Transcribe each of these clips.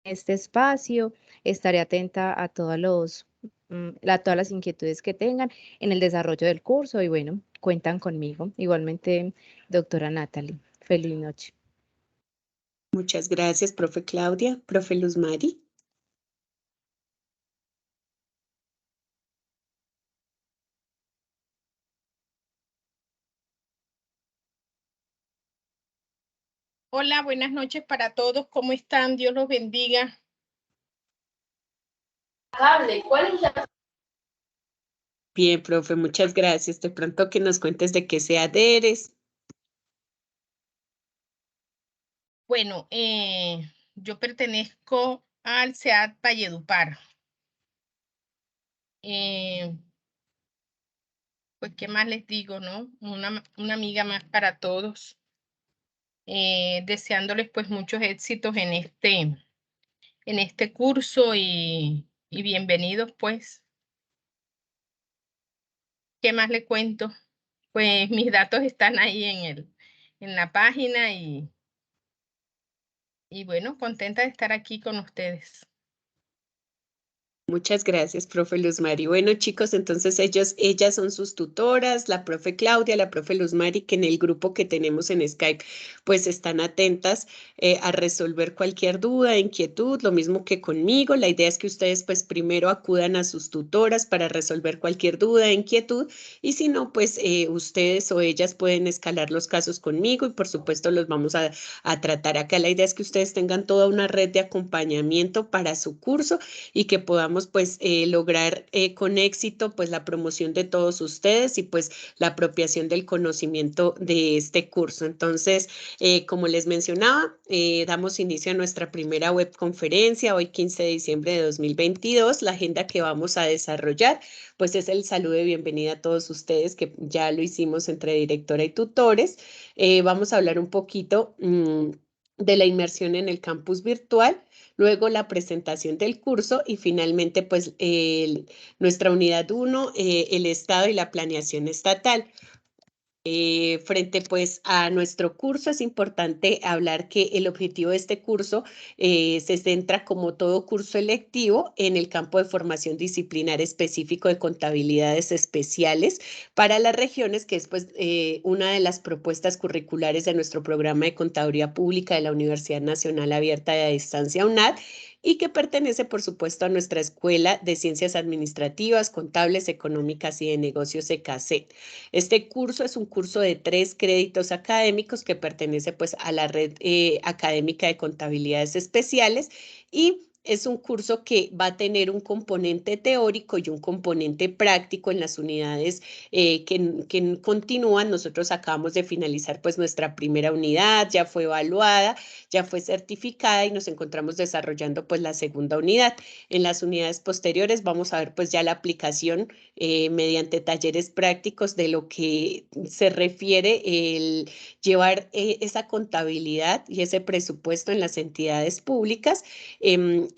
este espacio. Estaré atenta a a todas las inquietudes que tengan en el desarrollo del curso y bueno, cuentan conmigo. Igualmente, doctora Natalie, feliz noche. Muchas gracias, profe Claudia. Profe Luz Mari. Hola, buenas noches para todos. ¿Cómo están? Dios los bendiga. ¿Cuál es la... Bien, profe, muchas gracias. De pronto que nos cuentes de qué se adheres. Bueno, yo pertenezco al SEAD Valledupar. Pues, ¿qué más les digo, no? Una amiga más para todos. Deseándoles pues muchos éxitos en este curso y bienvenidos pues. ¿Qué más les cuento? Pues mis datos están ahí en la página y bueno, contenta de estar aquí con ustedes. Muchas gracias, profe Luz Mari. Bueno, chicos, entonces ellas son sus tutoras, la profe Claudia, la profe Luz Mari, que en el grupo que tenemos en Skype, pues están atentas a resolver cualquier duda, inquietud, lo mismo que conmigo. La idea es que ustedes, pues primero acudan a sus tutoras para resolver cualquier duda, inquietud, y si no, pues ustedes o ellas pueden escalar los casos conmigo y por supuesto los vamos a tratar acá. La idea es que ustedes tengan toda una red de acompañamiento para su curso y que podamos pues lograr con éxito pues la promoción de todos ustedes y pues la apropiación del conocimiento de este curso. Entonces, como les mencionaba, damos inicio a nuestra primera webconferencia hoy 15 de diciembre de 2022. La agenda que vamos a desarrollar pues es el saludo de bienvenida a todos ustedes que ya lo hicimos entre directora y tutores. Vamos a hablar un poquito de la inmersión en el campus virtual, luego la presentación del curso y finalmente pues nuestra unidad 1, el Estado y la planeación estatal. Frente pues a nuestro curso es importante hablar que el objetivo de este curso se centra como todo curso electivo en el campo de formación disciplinar específico de contabilidades especiales para las regiones, que es pues una de las propuestas curriculares de nuestro programa de contaduría pública de la Universidad Nacional Abierta de Distancia UNAD y que pertenece, por supuesto, a nuestra Escuela de Ciencias Administrativas, Contables, Económicas y de Negocios ECACET. Este curso es un curso de 3 créditos académicos que pertenece pues a la red académica de contabilidades especiales y es un curso que va a tener un componente teórico y un componente práctico en las unidades que continúan. Nosotros acabamos de finalizar pues nuestra primera unidad, ya fue evaluada, ya fue certificada y nos encontramos desarrollando pues la segunda unidad. En las unidades posteriores vamos a ver pues ya la aplicación mediante talleres prácticos de lo que se refiere el llevar esa contabilidad y ese presupuesto en las entidades públicas.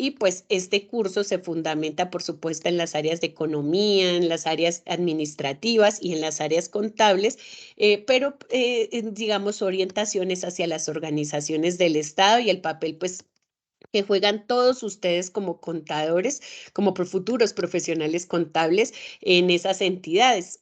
Y pues este curso se fundamenta, por supuesto, en las áreas de economía, en las áreas administrativas y en las áreas contables, pero digamos orientaciones hacia las organizaciones del Estado y el papel pues que juegan todos ustedes como contadores, como futuros profesionales contables en esas entidades.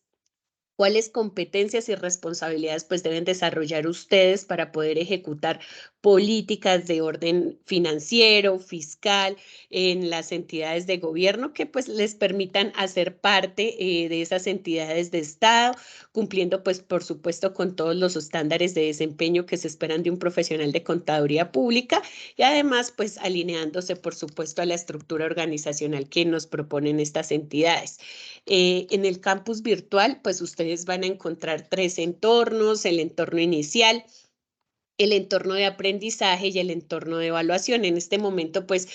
¿Cuáles competencias y responsabilidades pues deben desarrollar ustedes para poder ejecutar políticas de orden financiero, fiscal en las entidades de gobierno que pues les permitan hacer parte de esas entidades de Estado, cumpliendo pues por supuesto con todos los estándares de desempeño que se esperan de un profesional de contaduría pública y además pues alineándose por supuesto a la estructura organizacional que nos proponen estas entidades? En el campus virtual, pues ustedes van a encontrar 3 entornos: el entorno inicial, el entorno de aprendizaje y el entorno de evaluación. En este momento, pues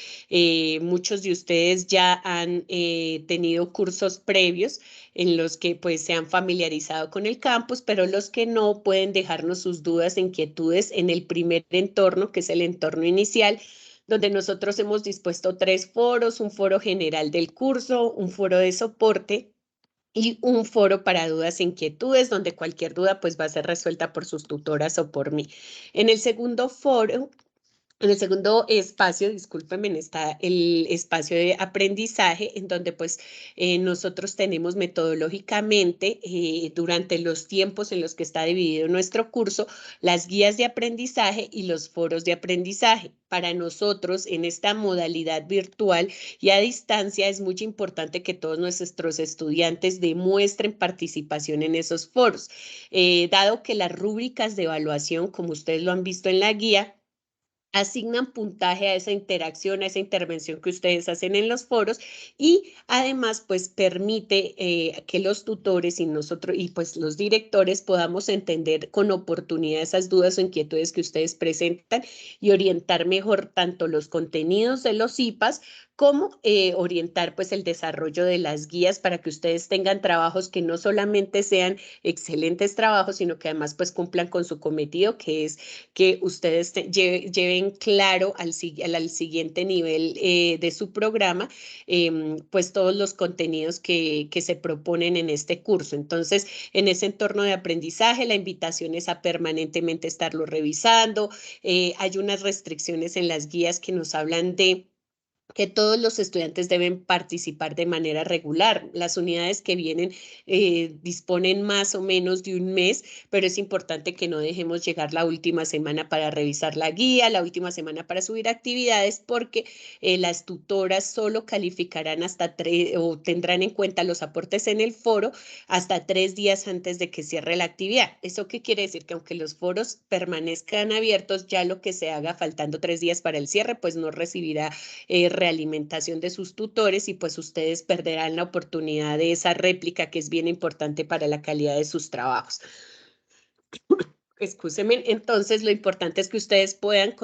muchos de ustedes ya han tenido cursos previos en los que pues se han familiarizado con el campus, pero los que no pueden dejarnos sus dudas e inquietudes en el primer entorno, que es el entorno inicial, donde nosotros hemos dispuesto 3 foros: un foro general del curso, un foro de soporte y un foro para dudas e inquietudes, donde cualquier duda pues va a ser resuelta por sus tutoras o por mí. En el segundo foro En el segundo espacio, discúlpenme, está el espacio de aprendizaje, en donde pues nosotros tenemos metodológicamente durante los tiempos en los que está dividido nuestro curso, las guías de aprendizaje y los foros de aprendizaje. Para nosotros, en esta modalidad virtual y a distancia, es muy importante que todos nuestros estudiantes demuestren participación en esos foros. Dado que las rúbricas de evaluación, como ustedes lo han visto en la guía, asignan puntaje a esa interacción, a esa intervención que ustedes hacen en los foros y además pues permite que los tutores y nosotros y pues los directores podamos entender con oportunidad esas dudas o inquietudes que ustedes presentan y orientar mejor tanto los contenidos de los IPAs como orientar pues el desarrollo de las guías para que ustedes tengan trabajos que no solamente sean excelentes trabajos, sino que además pues cumplan con su cometido, que es que ustedes lleven claro al siguiente nivel de su programa, pues todos los contenidos que se proponen en este curso. Entonces, en ese entorno de aprendizaje, la invitación es a permanentemente estarlo revisando. Hay unas restricciones en las guías que nos hablan de que todos los estudiantes deben participar de manera regular. Las unidades que vienen disponen más o menos de un mes, pero es importante que no dejemos llegar la última semana para revisar la guía, la última semana para subir actividades, porque las tutoras solo calificarán hasta 3 o tendrán en cuenta los aportes en el foro hasta 3 días antes de que cierre la actividad. ¿Eso qué quiere decir? Que aunque los foros permanezcan abiertos, ya lo que se haga faltando 3 días para el cierre, pues no recibirá realimentación de sus tutores y pues ustedes perderán la oportunidad de esa réplica que es bien importante para la calidad de sus trabajos. Excúsenme, entonces lo importante es que ustedes puedan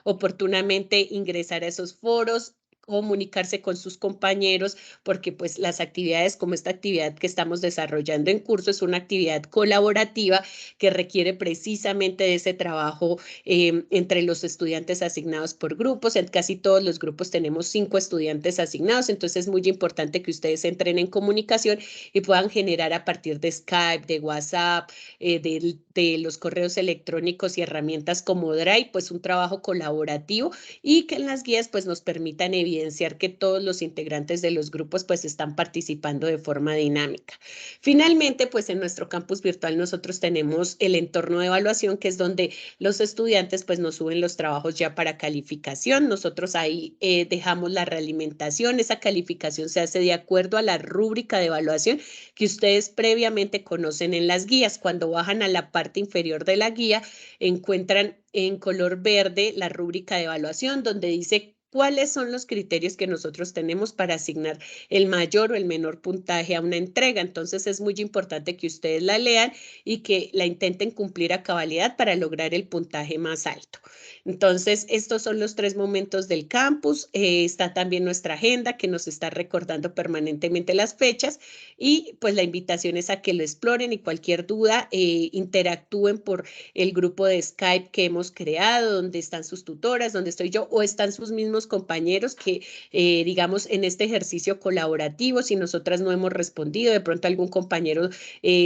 oportunamente ingresar a esos foros, comunicarse con sus compañeros, porque pues las actividades como esta actividad que estamos desarrollando en curso es una actividad colaborativa que requiere precisamente de ese trabajo entre los estudiantes asignados por grupos. En casi todos los grupos tenemos 5 estudiantes asignados, entonces es muy importante que ustedes entren en comunicación y puedan generar a partir de Skype, de WhatsApp, de los correos electrónicos y herramientas como Drive, pues un trabajo colaborativo y que en las guías pues nos permitan evidenciar que todos los integrantes de los grupos pues están participando de forma dinámica. Finalmente, pues en nuestro campus virtual nosotros tenemos el entorno de evaluación, que es donde los estudiantes pues nos suben los trabajos ya para calificación. Nosotros ahí dejamos la realimentación. Esa calificación se hace de acuerdo a la rúbrica de evaluación que ustedes previamente conocen en las guías. Cuando bajan a la parte inferior de la guía, encuentran en color verde la rúbrica de evaluación, donde dice cuáles son los criterios que nosotros tenemos para asignar el mayor o el menor puntaje a una entrega. Entonces es muy importante que ustedes la lean y que la intenten cumplir a cabalidad para lograr el puntaje más alto. Entonces, estos son los 3 momentos del campus. Está también nuestra agenda que nos está recordando permanentemente las fechas y pues la invitación es a que lo exploren y cualquier duda interactúen por el grupo de Skype que hemos creado, donde están sus tutoras, donde estoy yo o están sus mismos compañeros que digamos en este ejercicio colaborativo, si nosotras no hemos respondido, de pronto algún compañero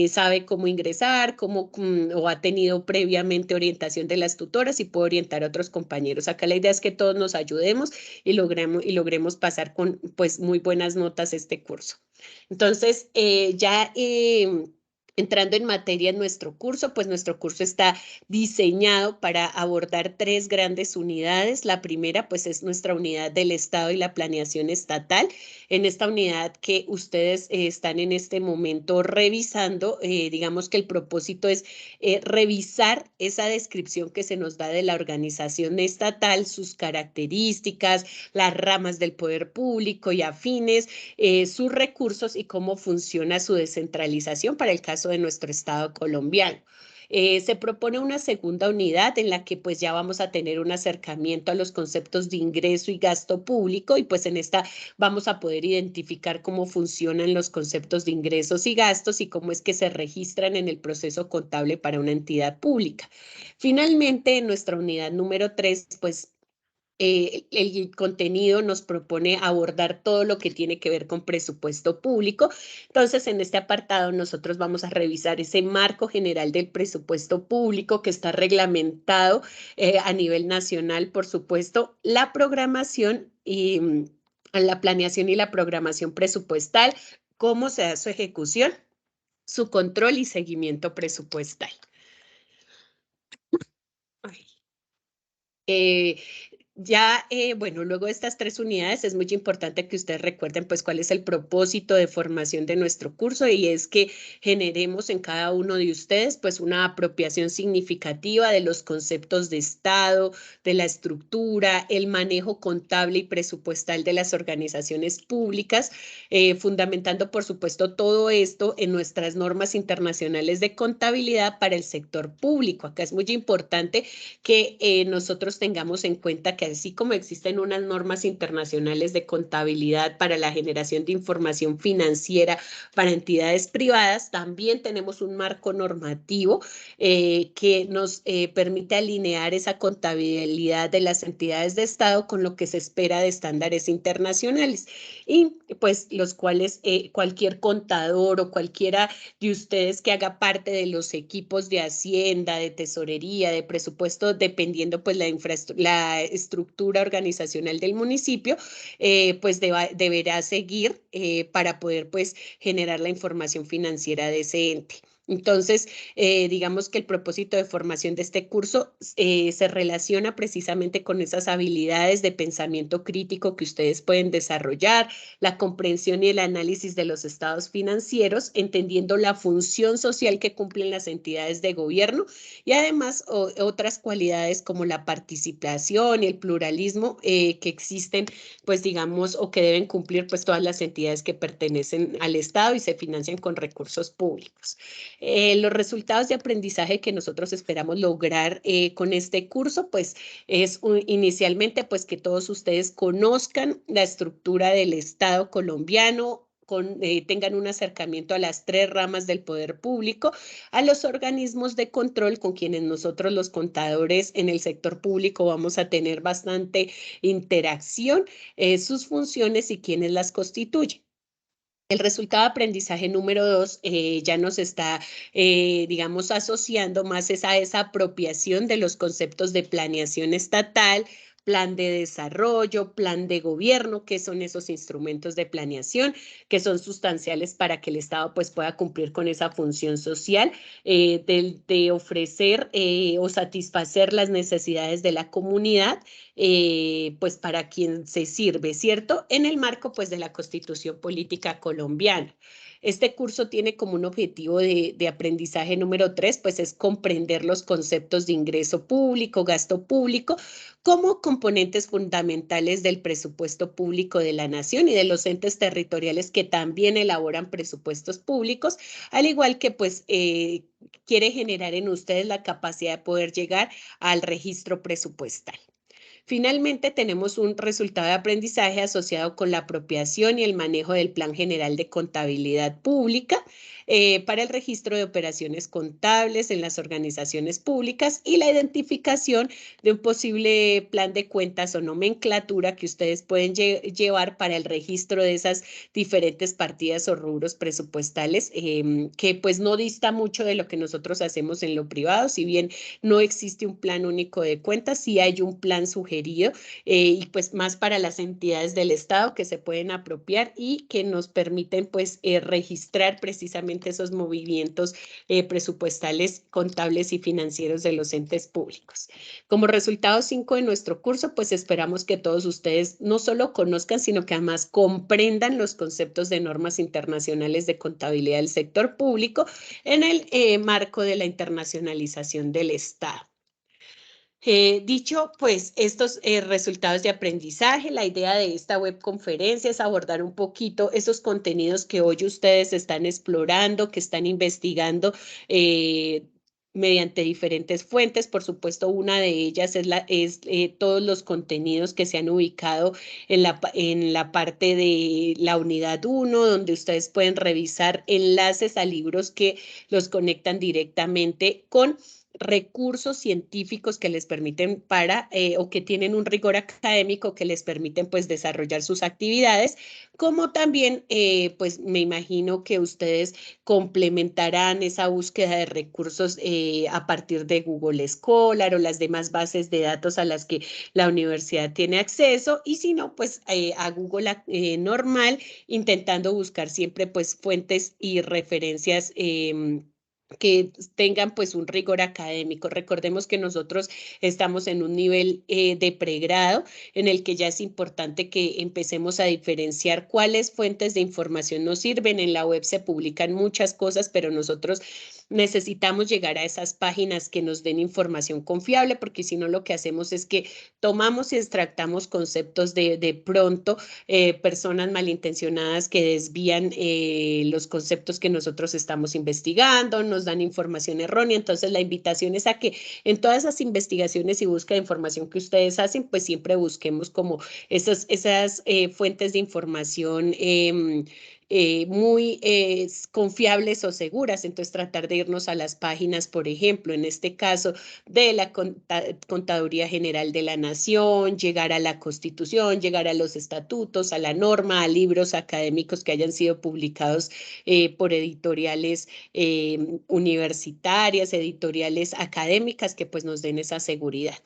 sabe cómo ingresar, o ha tenido previamente orientación de las tutoras y puede orientar a otros compañeros. Acá la idea es que todos nos ayudemos y logremos pasar con pues muy buenas notas este curso. Entonces, entrando en materia en nuestro curso, pues nuestro curso está diseñado para abordar 3 grandes unidades. La primera, pues es nuestra unidad del Estado y la planeación estatal. En esta unidad que ustedes están en este momento revisando, digamos que el propósito es revisar esa descripción que se nos da de la organización estatal, sus características, las ramas del poder público y afines, sus recursos y cómo funciona su descentralización para el caso de nuestro estado colombiano. Se propone una segunda unidad en la que pues ya vamos a tener un acercamiento a los conceptos de ingreso y gasto público y pues en esta vamos a poder identificar cómo funcionan los conceptos de ingresos y gastos y cómo es que se registran en el proceso contable para una entidad pública. Finalmente, en nuestra unidad número 3, pues el contenido nos propone abordar todo lo que tiene que ver con presupuesto público. Entonces, en este apartado nosotros vamos a revisar ese marco general del presupuesto público que está reglamentado a nivel nacional, por supuesto, la programación y la planeación y la programación presupuestal, cómo se da su ejecución, su control y seguimiento presupuestal. Bueno, luego de estas 3 unidades es muy importante que ustedes recuerden pues cuál es el propósito de formación de nuestro curso, y es que generemos en cada uno de ustedes pues una apropiación significativa de los conceptos de Estado, de la estructura, el manejo contable y presupuestal de las organizaciones públicas, fundamentando por supuesto todo esto en nuestras normas internacionales de contabilidad para el sector público. Acá es muy importante que nosotros tengamos en cuenta que así como existen unas normas internacionales de contabilidad para la generación de información financiera para entidades privadas, también tenemos un marco normativo que nos permite alinear esa contabilidad de las entidades de Estado con lo que se espera de estándares internacionales, y pues los cuales cualquier contador o cualquiera de ustedes que haga parte de los equipos de Hacienda, de Tesorería, de presupuesto, dependiendo pues la estructura organizacional del municipio, pues deberá seguir para poder pues generar la información financiera de ese ente. Entonces, digamos que el propósito de formación de este curso se relaciona precisamente con esas habilidades de pensamiento crítico que ustedes pueden desarrollar, la comprensión y el análisis de los estados financieros, entendiendo la función social que cumplen las entidades de gobierno, y además otras cualidades como la participación y el pluralismo que existen, pues digamos, o que deben cumplir pues todas las entidades que pertenecen al Estado y se financian con recursos públicos. Los resultados de aprendizaje que nosotros esperamos lograr con este curso, pues es inicialmente pues que todos ustedes conozcan la estructura del Estado colombiano, tengan un acercamiento a las 3 ramas del poder público, a los organismos de control con quienes nosotros los contadores en el sector público vamos a tener bastante interacción, sus funciones y quienes las constituyen. El resultado de aprendizaje número 2 ya nos está, digamos, asociando más a esa apropiación de los conceptos de planeación estatal, plan de desarrollo, plan de gobierno, que son esos instrumentos de planeación que son sustanciales para que el Estado pues pueda cumplir con esa función social de ofrecer o satisfacer las necesidades de la comunidad, pues para quien se sirve, ¿cierto? En el marco pues de la Constitución Política Colombiana. Este curso tiene como un objetivo de aprendizaje número 3, pues es comprender los conceptos de ingreso público, gasto público, como componentes fundamentales del presupuesto público de la nación y de los entes territoriales que también elaboran presupuestos públicos, al igual que pues quiere generar en ustedes la capacidad de poder llegar al registro presupuestal. Finalmente, tenemos un resultado de aprendizaje asociado con la apropiación y el manejo del Plan General de Contabilidad Pública para el registro de operaciones contables en las organizaciones públicas y la identificación de un posible plan de cuentas o nomenclatura que ustedes pueden llevar para el registro de esas diferentes partidas o rubros presupuestales, que pues no dista mucho de lo que nosotros hacemos en lo privado. Si bien no existe un plan único de cuentas, sí hay un plan sugerido y pues más para las entidades del Estado que se pueden apropiar y que nos permiten pues registrar precisamente esos movimientos presupuestales, contables y financieros de los entes públicos. Como resultado 5 de nuestro curso, pues esperamos que todos ustedes no solo conozcan, sino que además comprendan los conceptos de normas internacionales de contabilidad del sector público en el marco de la internacionalización del Estado. Dicho pues estos resultados de aprendizaje, la idea de esta webconferencia es abordar un poquito esos contenidos que hoy ustedes están explorando, que están investigando mediante diferentes fuentes. Por supuesto, una de ellas es todos los contenidos que se han ubicado en la parte de la unidad 1, donde ustedes pueden revisar enlaces a libros que los conectan directamente con recursos científicos que les permiten o que tienen un rigor académico que les permiten pues desarrollar sus actividades, como también pues me imagino que ustedes complementarán esa búsqueda de recursos a partir de Google Scholar o las demás bases de datos a las que la universidad tiene acceso, y si no, pues a Google normal, intentando buscar siempre pues fuentes y referencias que tengan pues un rigor académico. Recordemos que nosotros estamos en un nivel de pregrado en el que ya es importante que empecemos a diferenciar cuáles fuentes de información nos sirven. En la web se publican muchas cosas, pero nosotros necesitamos llegar a esas páginas que nos den información confiable, porque si no lo que hacemos es que tomamos y extractamos conceptos de pronto personas malintencionadas que desvían los conceptos que nosotros estamos investigando, nos dan información errónea. Entonces la invitación es a que en todas esas investigaciones y búsqueda de información que ustedes hacen, pues siempre busquemos como esas fuentes de información muy confiables o seguras. Entonces tratar de irnos a las páginas, por ejemplo, en este caso de la Contaduría General de la Nación, llegar a la Constitución, llegar a los estatutos, a la norma, a libros académicos que hayan sido publicados por editoriales universitarias, editoriales académicas que pues nos den esa seguridad.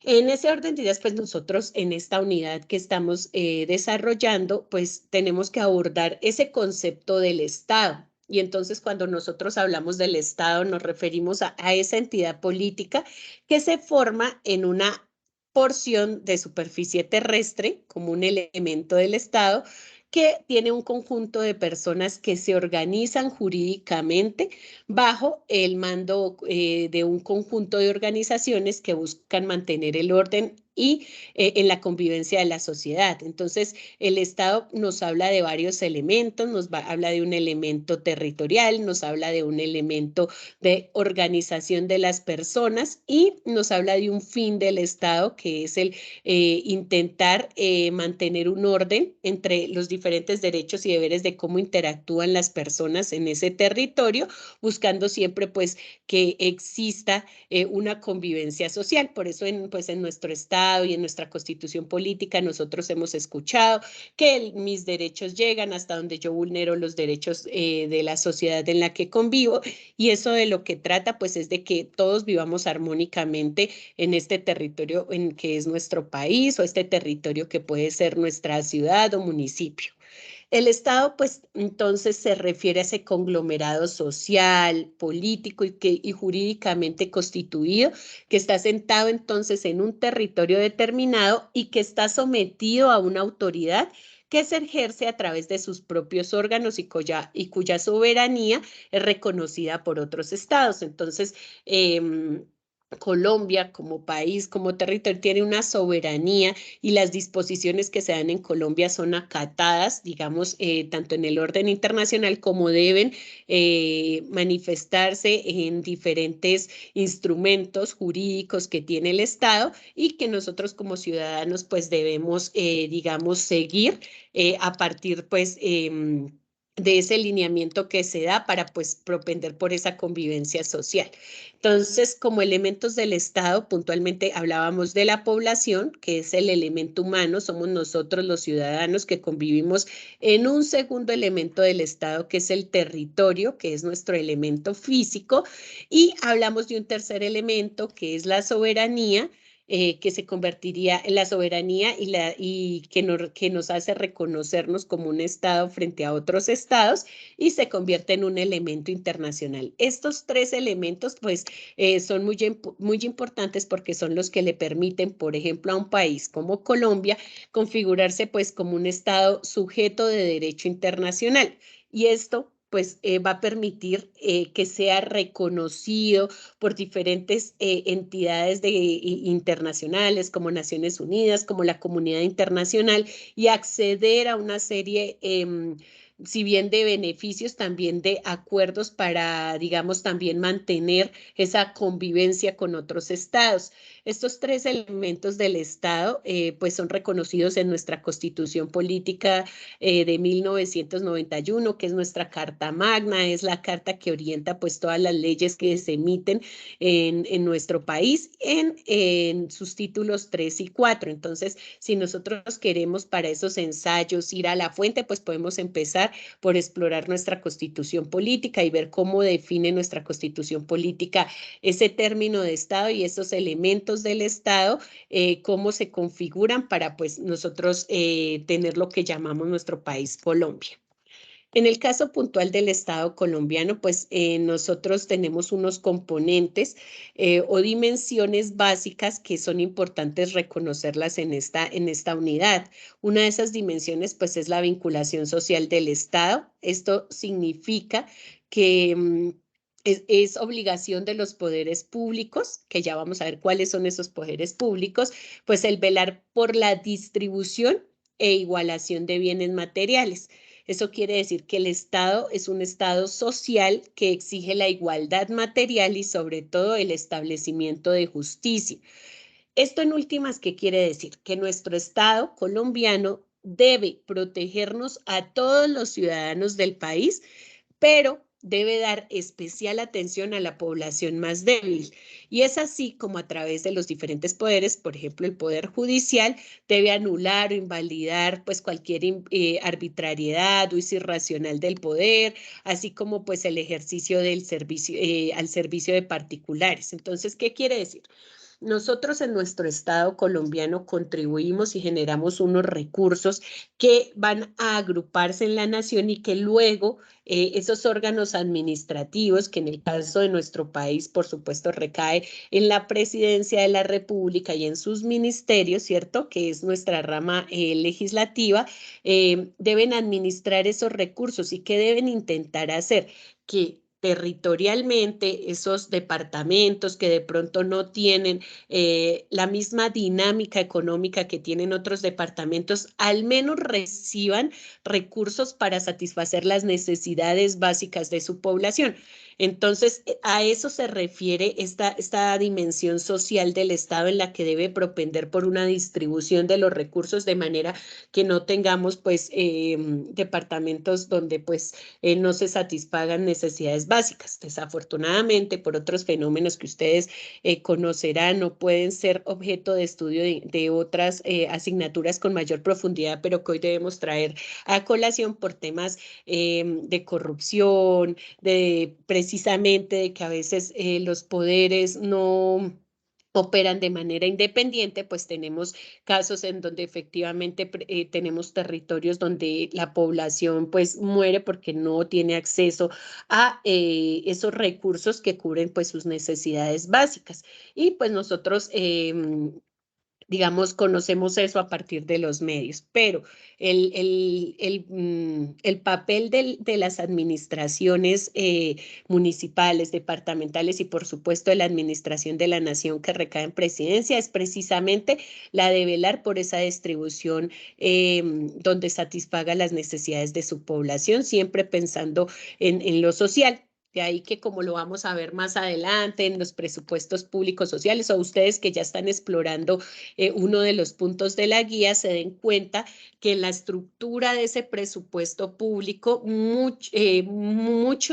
En ese orden de ideas, pues nosotros en esta unidad que estamos desarrollando, pues tenemos que abordar ese concepto del Estado. Y entonces cuando nosotros hablamos del Estado nos referimos a esa entidad política que se forma en una porción de superficie terrestre como un elemento del Estado, que tiene un conjunto de personas que se organizan jurídicamente bajo el mando de un conjunto de organizaciones que buscan mantener el orden y en la convivencia de la sociedad. Entonces, el Estado nos habla de varios elementos, habla de un elemento territorial, nos habla de un elemento de organización de las personas y nos habla de un fin del Estado, que es el intentar mantener un orden entre los diferentes derechos y deberes de cómo interactúan las personas en ese territorio, buscando siempre pues que exista una convivencia social. Por eso pues en nuestro Estado y en nuestra Constitución política nosotros hemos escuchado que mis derechos llegan hasta donde yo vulnero los derechos de la sociedad en la que convivo, y eso de lo que trata pues es de que todos vivamos armónicamente en este territorio en que es nuestro país, o este territorio que puede ser nuestra ciudad o municipio. El Estado, pues, entonces se refiere a ese conglomerado social, político y jurídicamente constituido, que está sentado entonces en un territorio determinado y que está sometido a una autoridad que se ejerce a través de sus propios órganos y cuya soberanía es reconocida por otros estados. Entonces, Colombia como país, como territorio, tiene una soberanía, y las disposiciones que se dan en Colombia son acatadas, digamos, tanto en el orden internacional como deben manifestarse en diferentes instrumentos jurídicos que tiene el Estado y que nosotros como ciudadanos pues debemos, digamos, seguir a partir pues de ese lineamiento que se da para pues propender por esa convivencia social. Entonces, como elementos del Estado, puntualmente hablábamos de la población, que es el elemento humano, somos nosotros los ciudadanos que convivimos en un segundo elemento del Estado, que es el territorio, que es nuestro elemento físico, y hablamos de un tercer elemento, que es la soberanía, que se convertiría en la soberanía y que nos hace reconocernos como un Estado frente a otros estados, y se convierte en un elemento internacional. Estos tres elementos pues son muy importantes porque son los que le permiten, por ejemplo, a un país como Colombia configurarse pues como un Estado sujeto de derecho internacional, y esto pues va a permitir que sea reconocido por diferentes entidades internacionales como Naciones Unidas, como la comunidad internacional, y acceder a una serie si bien de beneficios, también de acuerdos para, digamos, también mantener esa convivencia con otros estados. Estos tres elementos del Estado, pues son reconocidos en nuestra Constitución Política de 1991, que es nuestra Carta Magna, es la carta que orienta pues todas las leyes que se emiten en nuestro país en sus títulos 3 y 4. Entonces, si nosotros queremos para esos ensayos ir a la fuente, pues podemos empezar por explorar nuestra Constitución Política y ver cómo define nuestra Constitución Política ese término de Estado y esos elementos del Estado, cómo se configuran para pues nosotros tener lo que llamamos nuestro país Colombia. En el caso puntual del Estado colombiano, pues nosotros tenemos unos componentes o dimensiones básicas que son importantes reconocerlas en esta unidad. Una de esas dimensiones, pues, es la vinculación social del Estado. Esto significa que es obligación de los poderes públicos, que ya vamos a ver cuáles son esos poderes públicos, pues el velar por la distribución e igualación de bienes materiales. Eso quiere decir que el Estado es un Estado social que exige la igualdad material y sobre todo el establecimiento de justicia. Esto en últimas, ¿qué quiere decir? Que nuestro Estado colombiano debe protegernos a todos los ciudadanos del país, pero debe dar especial atención a la población más débil. Y es así como a través de los diferentes poderes, por ejemplo, el Poder Judicial debe anular o invalidar pues cualquier arbitrariedad o uso irracional del poder, así como pues el ejercicio del servicio al servicio de particulares. Entonces, ¿qué quiere decir? Nosotros en nuestro Estado colombiano contribuimos y generamos unos recursos que van a agruparse en la nación y que luego esos órganos administrativos, que en el caso de nuestro país, por supuesto, recae en la Presidencia de la República y en sus ministerios, ¿cierto? Que es nuestra rama legislativa, deben administrar esos recursos y que deben intentar hacer que territorialmente esos departamentos que de pronto no tienen la misma dinámica económica que tienen otros departamentos, al menos reciban recursos para satisfacer las necesidades básicas de su población. Entonces, a eso se refiere esta dimensión social del Estado en la que debe propender por una distribución de los recursos de manera que no tengamos pues departamentos donde pues no se satisfagan necesidades básicas. Desafortunadamente, por otros fenómenos que ustedes conocerán o pueden ser objeto de estudio de otras asignaturas con mayor profundidad, pero que hoy debemos traer a colación por temas de corrupción, precisamente de que a veces los poderes no operan de manera independiente, pues tenemos casos en donde efectivamente tenemos territorios donde la población pues muere porque no tiene acceso a esos recursos que cubren pues sus necesidades básicas. Y pues nosotros digamos, conocemos eso a partir de los medios, pero el papel de las administraciones municipales, departamentales y por supuesto de la administración de la nación que recae en presidencia es precisamente la de velar por esa distribución donde satisfaga las necesidades de su población, siempre pensando en lo social. De ahí que como lo vamos a ver más adelante en los presupuestos públicos sociales o ustedes que ya están explorando uno de los puntos de la guía se den cuenta que en la estructura de ese presupuesto público muchos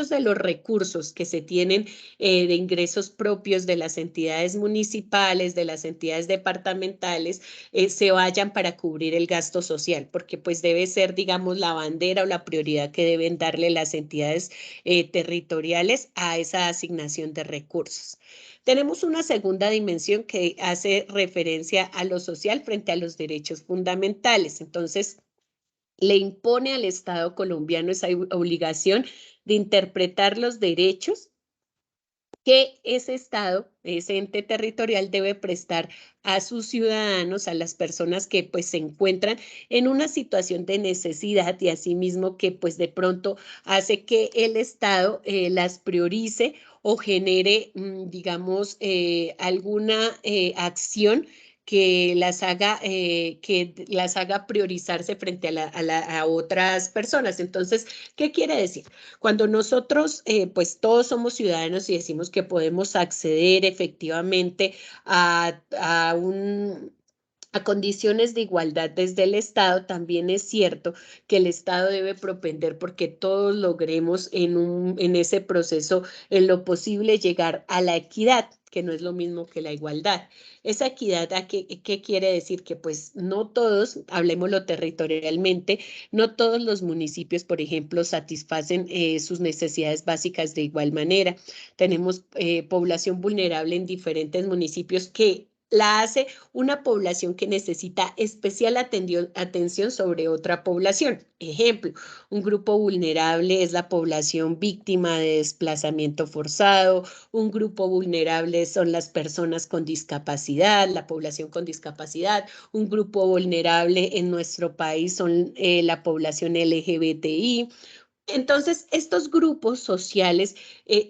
de los recursos que se tienen de ingresos propios de las entidades municipales, de las entidades departamentales, se vayan para cubrir el gasto social, porque pues debe ser, digamos, la bandera o la prioridad que deben darle las entidades territoriales a esa asignación de recursos. Tenemos una segunda dimensión que hace referencia a lo social frente a los derechos fundamentales. Entonces, le impone al Estado colombiano esa obligación de interpretar los derechos que ese Estado, ese ente territorial debe prestar a sus ciudadanos, a las personas que pues se encuentran en una situación de necesidad y asimismo que pues de pronto hace que el Estado las priorice o genere, digamos, alguna acción que las haga priorizarse frente a otras personas. Entonces, ¿qué quiere decir? Cuando nosotros, pues todos somos ciudadanos y decimos que podemos acceder efectivamente a condiciones de igualdad desde el Estado, también es cierto que el Estado debe propender porque todos logremos en ese proceso, en lo posible, llegar a la equidad, que no es lo mismo que la igualdad. Esa equidad, ¿qué quiere decir? Que pues no todos, hablemoslo territorialmente, no todos los municipios, por ejemplo, satisfacen sus necesidades básicas de igual manera. Tenemos población vulnerable en diferentes municipios que la hace una población que necesita especial atención sobre otra población. Ejemplo, un grupo vulnerable es la población víctima de desplazamiento forzado, un grupo vulnerable son las personas con discapacidad, la población con discapacidad, un grupo vulnerable en nuestro país son la población LGBTI. Entonces, estos grupos sociales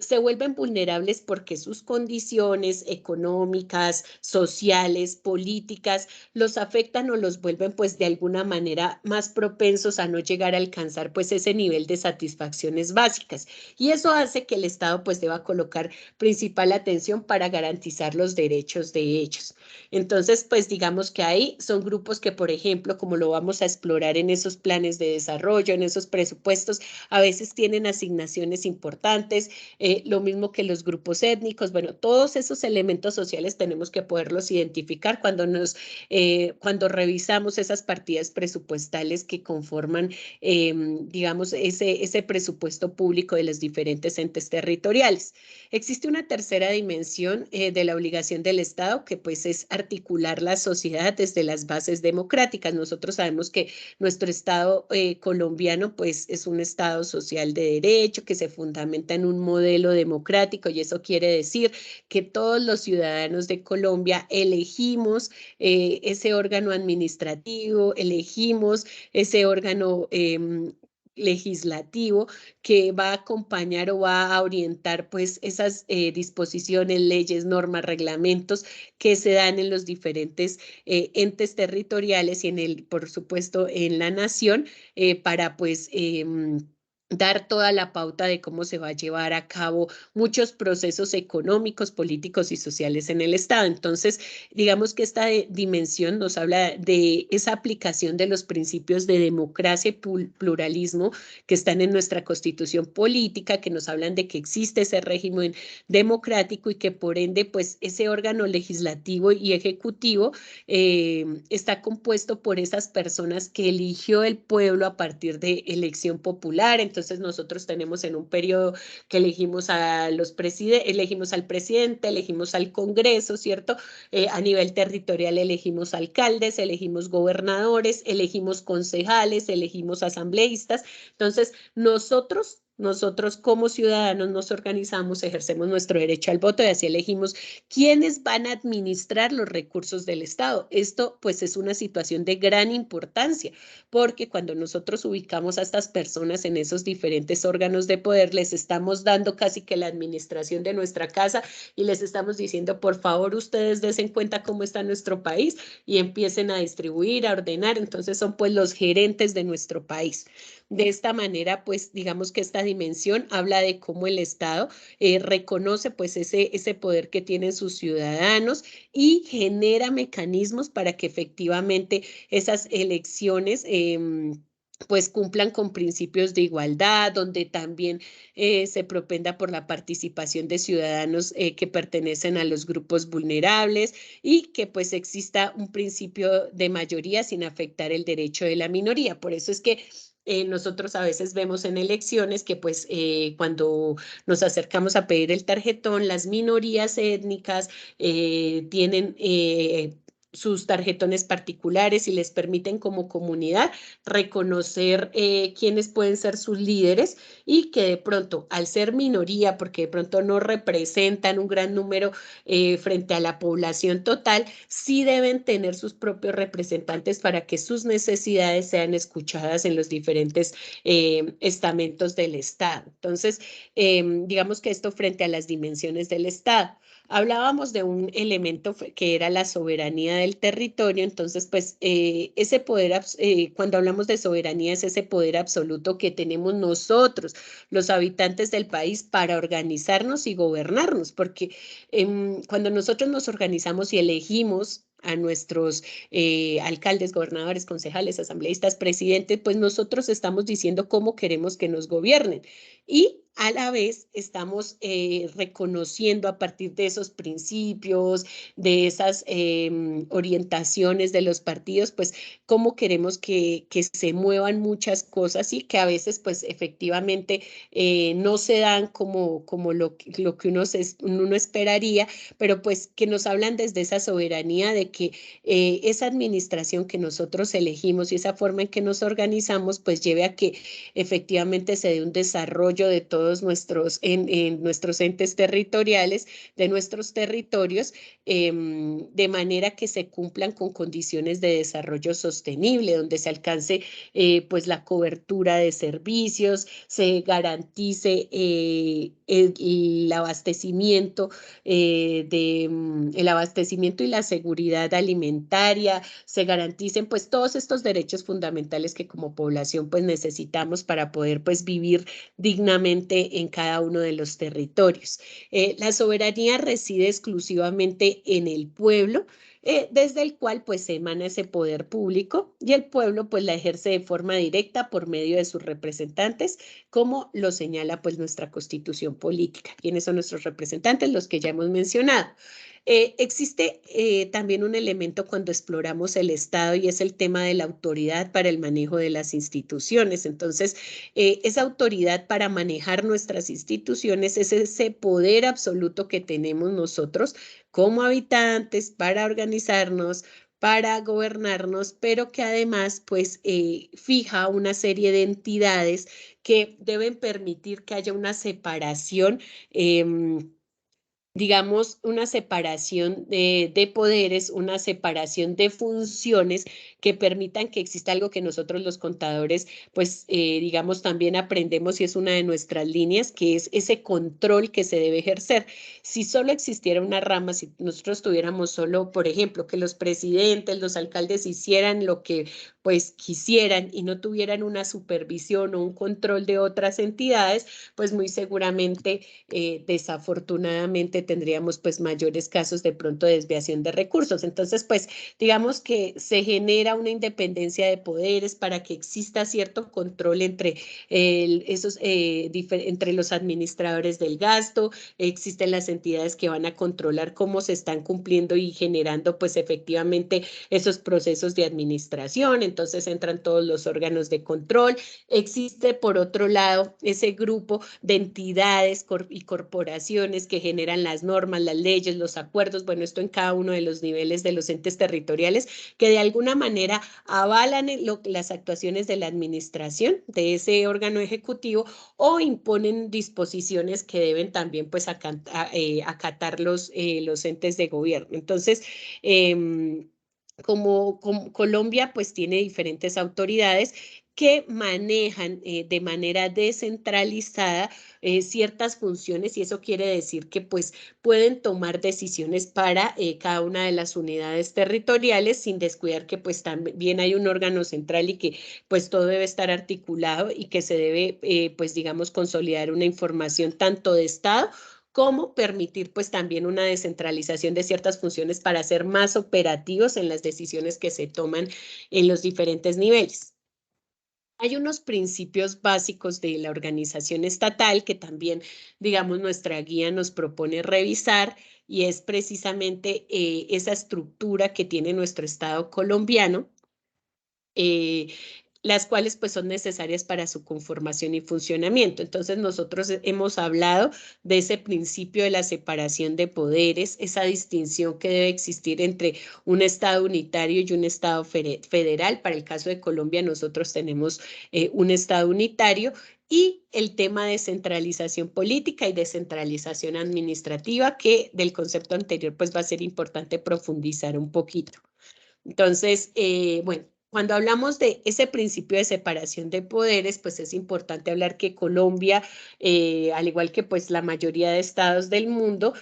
se vuelven vulnerables porque sus condiciones económicas, sociales, políticas, los afectan o los vuelven pues de alguna manera más propensos a no llegar a alcanzar pues ese nivel de satisfacciones básicas. Y eso hace que el Estado pues deba colocar principal atención para garantizar los derechos de ellos. Entonces, pues digamos que ahí son grupos que, por ejemplo, como lo vamos a explorar en esos planes de desarrollo, en esos presupuestos, a veces tienen asignaciones importantes, lo mismo que los grupos étnicos. Bueno, todos esos elementos sociales tenemos que poderlos identificar cuando revisamos esas partidas presupuestales que conforman, digamos, ese presupuesto público de los diferentes entes territoriales. Existe una tercera dimensión de la obligación del Estado, que pues es articular la sociedad desde las bases democráticas. Nosotros sabemos que nuestro Estado colombiano pues es un Estado social de derecho que se fundamenta en un modelo democrático, y eso quiere decir que todos los ciudadanos de Colombia elegimos ese órgano administrativo, elegimos ese órgano legislativo que va a acompañar o va a orientar pues esas disposiciones, leyes, normas, reglamentos que se dan en los diferentes entes territoriales y por supuesto en la nación, para pues dar toda la pauta de cómo se va a llevar a cabo muchos procesos económicos, políticos y sociales en el Estado. Entonces, digamos que esta dimensión nos habla de esa aplicación de los principios de democracia y pluralismo que están en nuestra Constitución política, que nos hablan de que existe ese régimen democrático y que por ende, pues ese órgano legislativo y ejecutivo está compuesto por esas personas que eligió el pueblo a partir de elección popular. Entonces nosotros tenemos en un periodo que elegimos elegimos al presidente, elegimos al Congreso, ¿cierto? A nivel territorial elegimos alcaldes, elegimos gobernadores, elegimos concejales, elegimos asambleístas. Entonces nosotros como ciudadanos nos organizamos, ejercemos nuestro derecho al voto y así elegimos quiénes van a administrar los recursos del Estado. Esto pues es una situación de gran importancia, porque cuando nosotros ubicamos a estas personas en esos diferentes órganos de poder, les estamos dando casi que la administración de nuestra casa y les estamos diciendo, por favor, ustedes den cuenta cómo está nuestro país y empiecen a distribuir, a ordenar. Entonces son pues los gerentes de nuestro país. De esta manera, pues digamos que esta dimensión habla de cómo el Estado reconoce pues ese poder que tienen sus ciudadanos y genera mecanismos para que efectivamente esas elecciones pues cumplan con principios de igualdad, donde también se propenda por la participación de ciudadanos que pertenecen a los grupos vulnerables y que pues exista un principio de mayoría sin afectar el derecho de la minoría. Por eso es que nosotros a veces vemos en elecciones que pues cuando nos acercamos a pedir el tarjetón, las minorías étnicas tienen sus tarjetones particulares y les permiten como comunidad reconocer quiénes pueden ser sus líderes, y que de pronto al ser minoría, porque de pronto no representan un gran número frente a la población total, sí deben tener sus propios representantes para que sus necesidades sean escuchadas en los diferentes estamentos del Estado. Entonces, digamos que esto frente a las dimensiones del Estado. Hablábamos de un elemento que era la soberanía del territorio, entonces pues ese poder, cuando hablamos de soberanía es ese poder absoluto que tenemos nosotros, los habitantes del país, para organizarnos y gobernarnos, porque cuando nosotros nos organizamos y elegimos a nuestros alcaldes, gobernadores, concejales, asambleístas, presidentes, pues nosotros estamos diciendo cómo queremos que nos gobiernen y a la vez estamos reconociendo a partir de esos principios, de esas orientaciones de los partidos, pues cómo queremos que se muevan muchas cosas y que a veces pues efectivamente no se dan como lo que uno esperaría, pero pues que nos hablan desde esa soberanía de que esa administración que nosotros elegimos y esa forma en que nos organizamos pues lleve a que efectivamente se dé un desarrollo de todos nuestros, en nuestros entes territoriales, de nuestros territorios, de manera que se cumplan con condiciones de desarrollo sostenible, donde se alcance pues la cobertura de servicios, se garantice el abastecimiento el abastecimiento y la seguridad alimentaria, se garanticen pues todos estos derechos fundamentales que como población pues necesitamos para poder pues vivir dignamente en cada uno de los territorios. La soberanía reside exclusivamente en el pueblo, desde el cual pues se emana ese poder público y el pueblo pues la ejerce de forma directa por medio de sus representantes, como lo señala pues nuestra constitución política. ¿Quiénes son nuestros representantes? Los que ya hemos mencionado. Existe también un elemento cuando exploramos el Estado y es el tema de la autoridad para el manejo de las instituciones. Entonces, esa autoridad para manejar nuestras instituciones es ese poder absoluto que tenemos nosotros como habitantes para organizarnos, para gobernarnos, pero que además pues fija una serie de entidades que deben permitir que haya una separación digamos, una separación de poderes, una separación de funciones que permitan que exista algo que nosotros los contadores, pues, digamos, también aprendemos y es una de nuestras líneas, que es ese control que se debe ejercer. Si solo existiera una rama, si nosotros tuviéramos solo, por ejemplo, que los presidentes, los alcaldes hicieran lo que pues quisieran y no tuvieran una supervisión o un control de otras entidades, pues muy seguramente, desafortunadamente, tendríamos pues mayores casos de pronto de desviación de recursos. Entonces, pues digamos que se genera una independencia de poderes para que exista cierto control entre, entre los administradores del gasto, existen las entidades que van a controlar cómo se están cumpliendo y generando pues efectivamente esos procesos de administración. Entonces entran todos los órganos de control. Existe por otro lado ese grupo de entidades y corporaciones que generan las normas, las leyes, los acuerdos, bueno, esto en cada uno de los niveles de los entes territoriales que de alguna manera avalan las actuaciones de la administración, de ese órgano ejecutivo, o imponen disposiciones que deben también pues acatar los entes de gobierno. Entonces, como Colombia pues tiene diferentes autoridades que manejan de manera descentralizada ciertas funciones y eso quiere decir que pues pueden tomar decisiones para cada una de las unidades territoriales sin descuidar que pues también hay un órgano central y que pues todo debe estar articulado y que se debe pues digamos consolidar una información tanto de Estado como permitir pues también una descentralización de ciertas funciones para ser más operativos en las decisiones que se toman en los diferentes niveles. Hay unos principios básicos de la organización estatal que también, digamos, nuestra guía nos propone revisar y es precisamente esa estructura que tiene nuestro Estado colombiano, las cuales pues son necesarias para su conformación y funcionamiento. Entonces nosotros hemos hablado de ese principio de la separación de poderes, esa distinción que debe existir entre un Estado unitario y un Estado federal. Para el caso de Colombia nosotros tenemos un Estado unitario y el tema de centralización política y descentralización administrativa, que del concepto anterior pues va a ser importante profundizar un poquito. Entonces, bueno, Cuando hablamos de ese principio de separación de poderes, pues es importante hablar que Colombia, al igual que pues la mayoría de estados del mundo,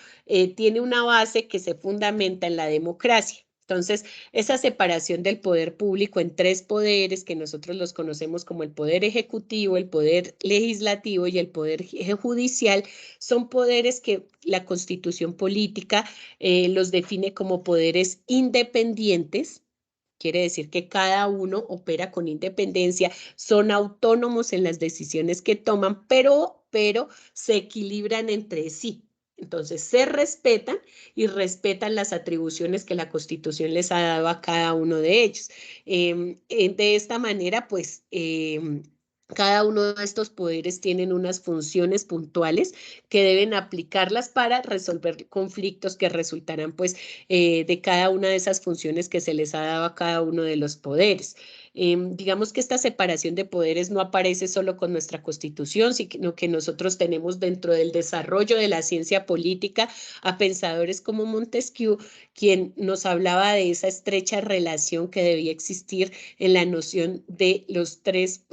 tiene una base que se fundamenta en la democracia. Entonces, esa separación del poder público en tres poderes, que nosotros los conocemos como el poder ejecutivo, el poder legislativo y el poder judicial, son poderes que la Constitución política los define como poderes independientes. Quiere decir que cada uno opera con independencia, son autónomos en las decisiones que toman, pero se equilibran entre sí. Entonces se respetan y respetan las atribuciones que la Constitución les ha dado a cada uno de ellos. De esta manera, pues, cada uno de estos poderes tienen unas funciones puntuales que deben aplicarlas para resolver conflictos que resultarán, pues, de cada una de esas funciones que se les ha dado a cada uno de los poderes. Digamos que esta separación de poderes no aparece solo con nuestra Constitución, sino que nosotros tenemos dentro del desarrollo de la ciencia política a pensadores como Montesquieu, quien nos hablaba de esa estrecha relación que debía existir en la noción de los tres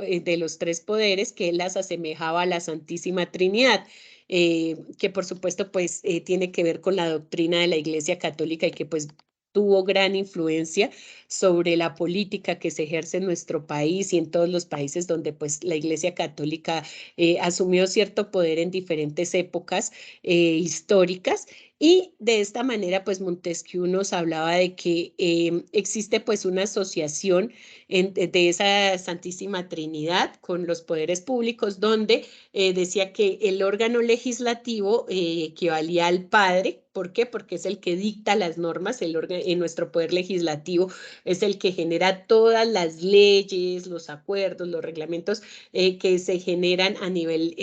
poderes, que él las asemejaba a la Santísima Trinidad. Que por supuesto pues tiene que ver con la doctrina de la Iglesia Católica y que pues tuvo gran influencia sobre la política que se ejerce en nuestro país y en todos los países donde pues la Iglesia Católica asumió cierto poder en diferentes épocas históricas. Y de esta manera, pues Montesquieu nos hablaba de que existe pues una asociación de esa Santísima Trinidad con los poderes públicos, donde decía que el órgano legislativo equivalía al padre. ¿Por qué? Porque es el que dicta las normas, en nuestro poder legislativo es el que genera todas las leyes, los acuerdos, los reglamentos que se generan a nivel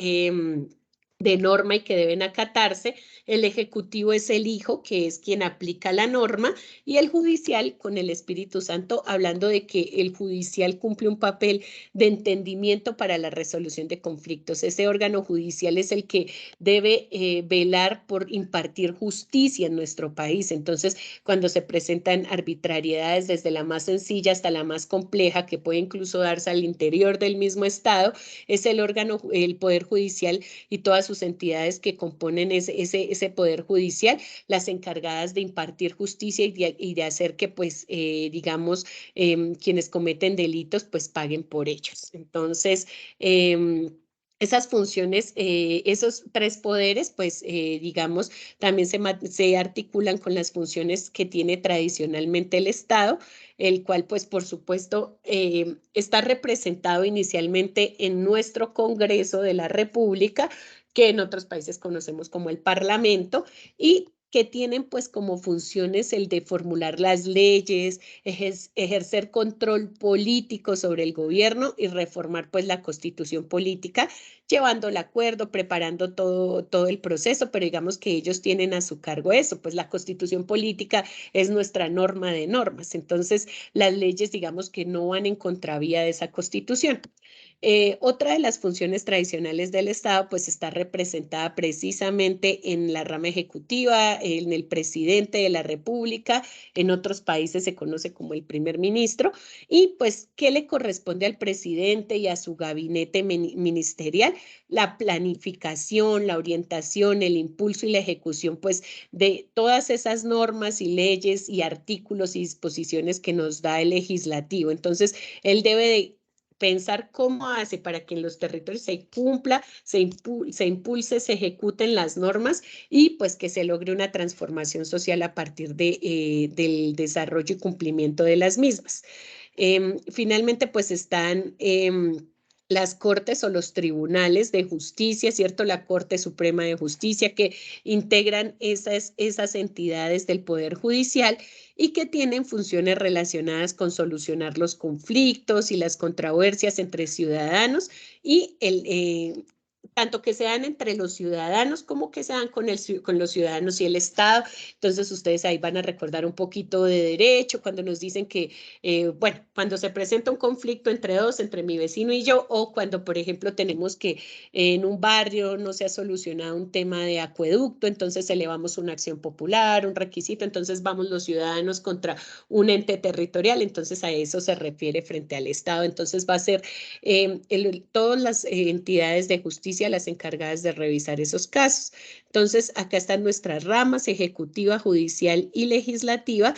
de norma y que deben acatarse. El ejecutivo es el hijo, que es quien aplica la norma, y el judicial con el Espíritu Santo, hablando de que el judicial cumple un papel de entendimiento para la resolución de conflictos. Ese órgano judicial es el que debe velar por impartir justicia en nuestro país. Entonces, cuando se presentan arbitrariedades desde la más sencilla hasta la más compleja, que puede incluso darse al interior del mismo Estado, es el órgano, el Poder Judicial y todas sus entidades que componen ese Poder Judicial, las encargadas de impartir justicia y de hacer que, pues, digamos, quienes cometen delitos, pues, paguen por ellos. Entonces, esas funciones, esos tres poderes, pues, digamos, también se articulan con las funciones que tiene tradicionalmente el Estado, el cual, pues, por supuesto, está representado inicialmente en nuestro Congreso de la República, que en otros países conocemos como el Parlamento, y que tienen pues como funciones el de formular las leyes, ejercer control político sobre el gobierno y reformar pues la Constitución política, llevando el acuerdo, preparando todo el proceso, pero digamos que ellos tienen a su cargo eso, pues la Constitución política es nuestra norma de normas, entonces las leyes digamos que no van en contravía de esa Constitución. Otra de las funciones tradicionales del Estado pues está representada precisamente en la rama ejecutiva, en el presidente de la República, en otros países se conoce como el primer ministro, y pues, ¿qué le corresponde al presidente y a su gabinete ministerial? La planificación, la orientación, el impulso y la ejecución pues de todas esas normas y leyes y artículos y disposiciones que nos da el legislativo. Entonces, él debe de pensar cómo hace para que en los territorios se cumpla, se impulse, se ejecuten las normas y pues que se logre una transformación social a partir del desarrollo y cumplimiento de las mismas. Finalmente, pues están las cortes o los tribunales de justicia, ¿cierto? La Corte Suprema de Justicia, que integran esas entidades del Poder Judicial y que tienen funciones relacionadas con solucionar los conflictos y las controversias entre ciudadanos y tanto que sean entre los ciudadanos como que sean con los ciudadanos y el Estado. Entonces ustedes ahí van a recordar un poquito de derecho cuando nos dicen que, bueno, cuando se presenta un conflicto entre dos, entre mi vecino y yo, o cuando, por ejemplo, tenemos que en un barrio no se ha solucionado un tema de acueducto, entonces elevamos una acción popular, un requisito, entonces vamos los ciudadanos contra un ente territorial, entonces a eso se refiere frente al Estado. Entonces va a ser todas las entidades de justicia las encargadas de revisar esos casos. Entonces, acá están nuestras ramas, ejecutiva, judicial y legislativa,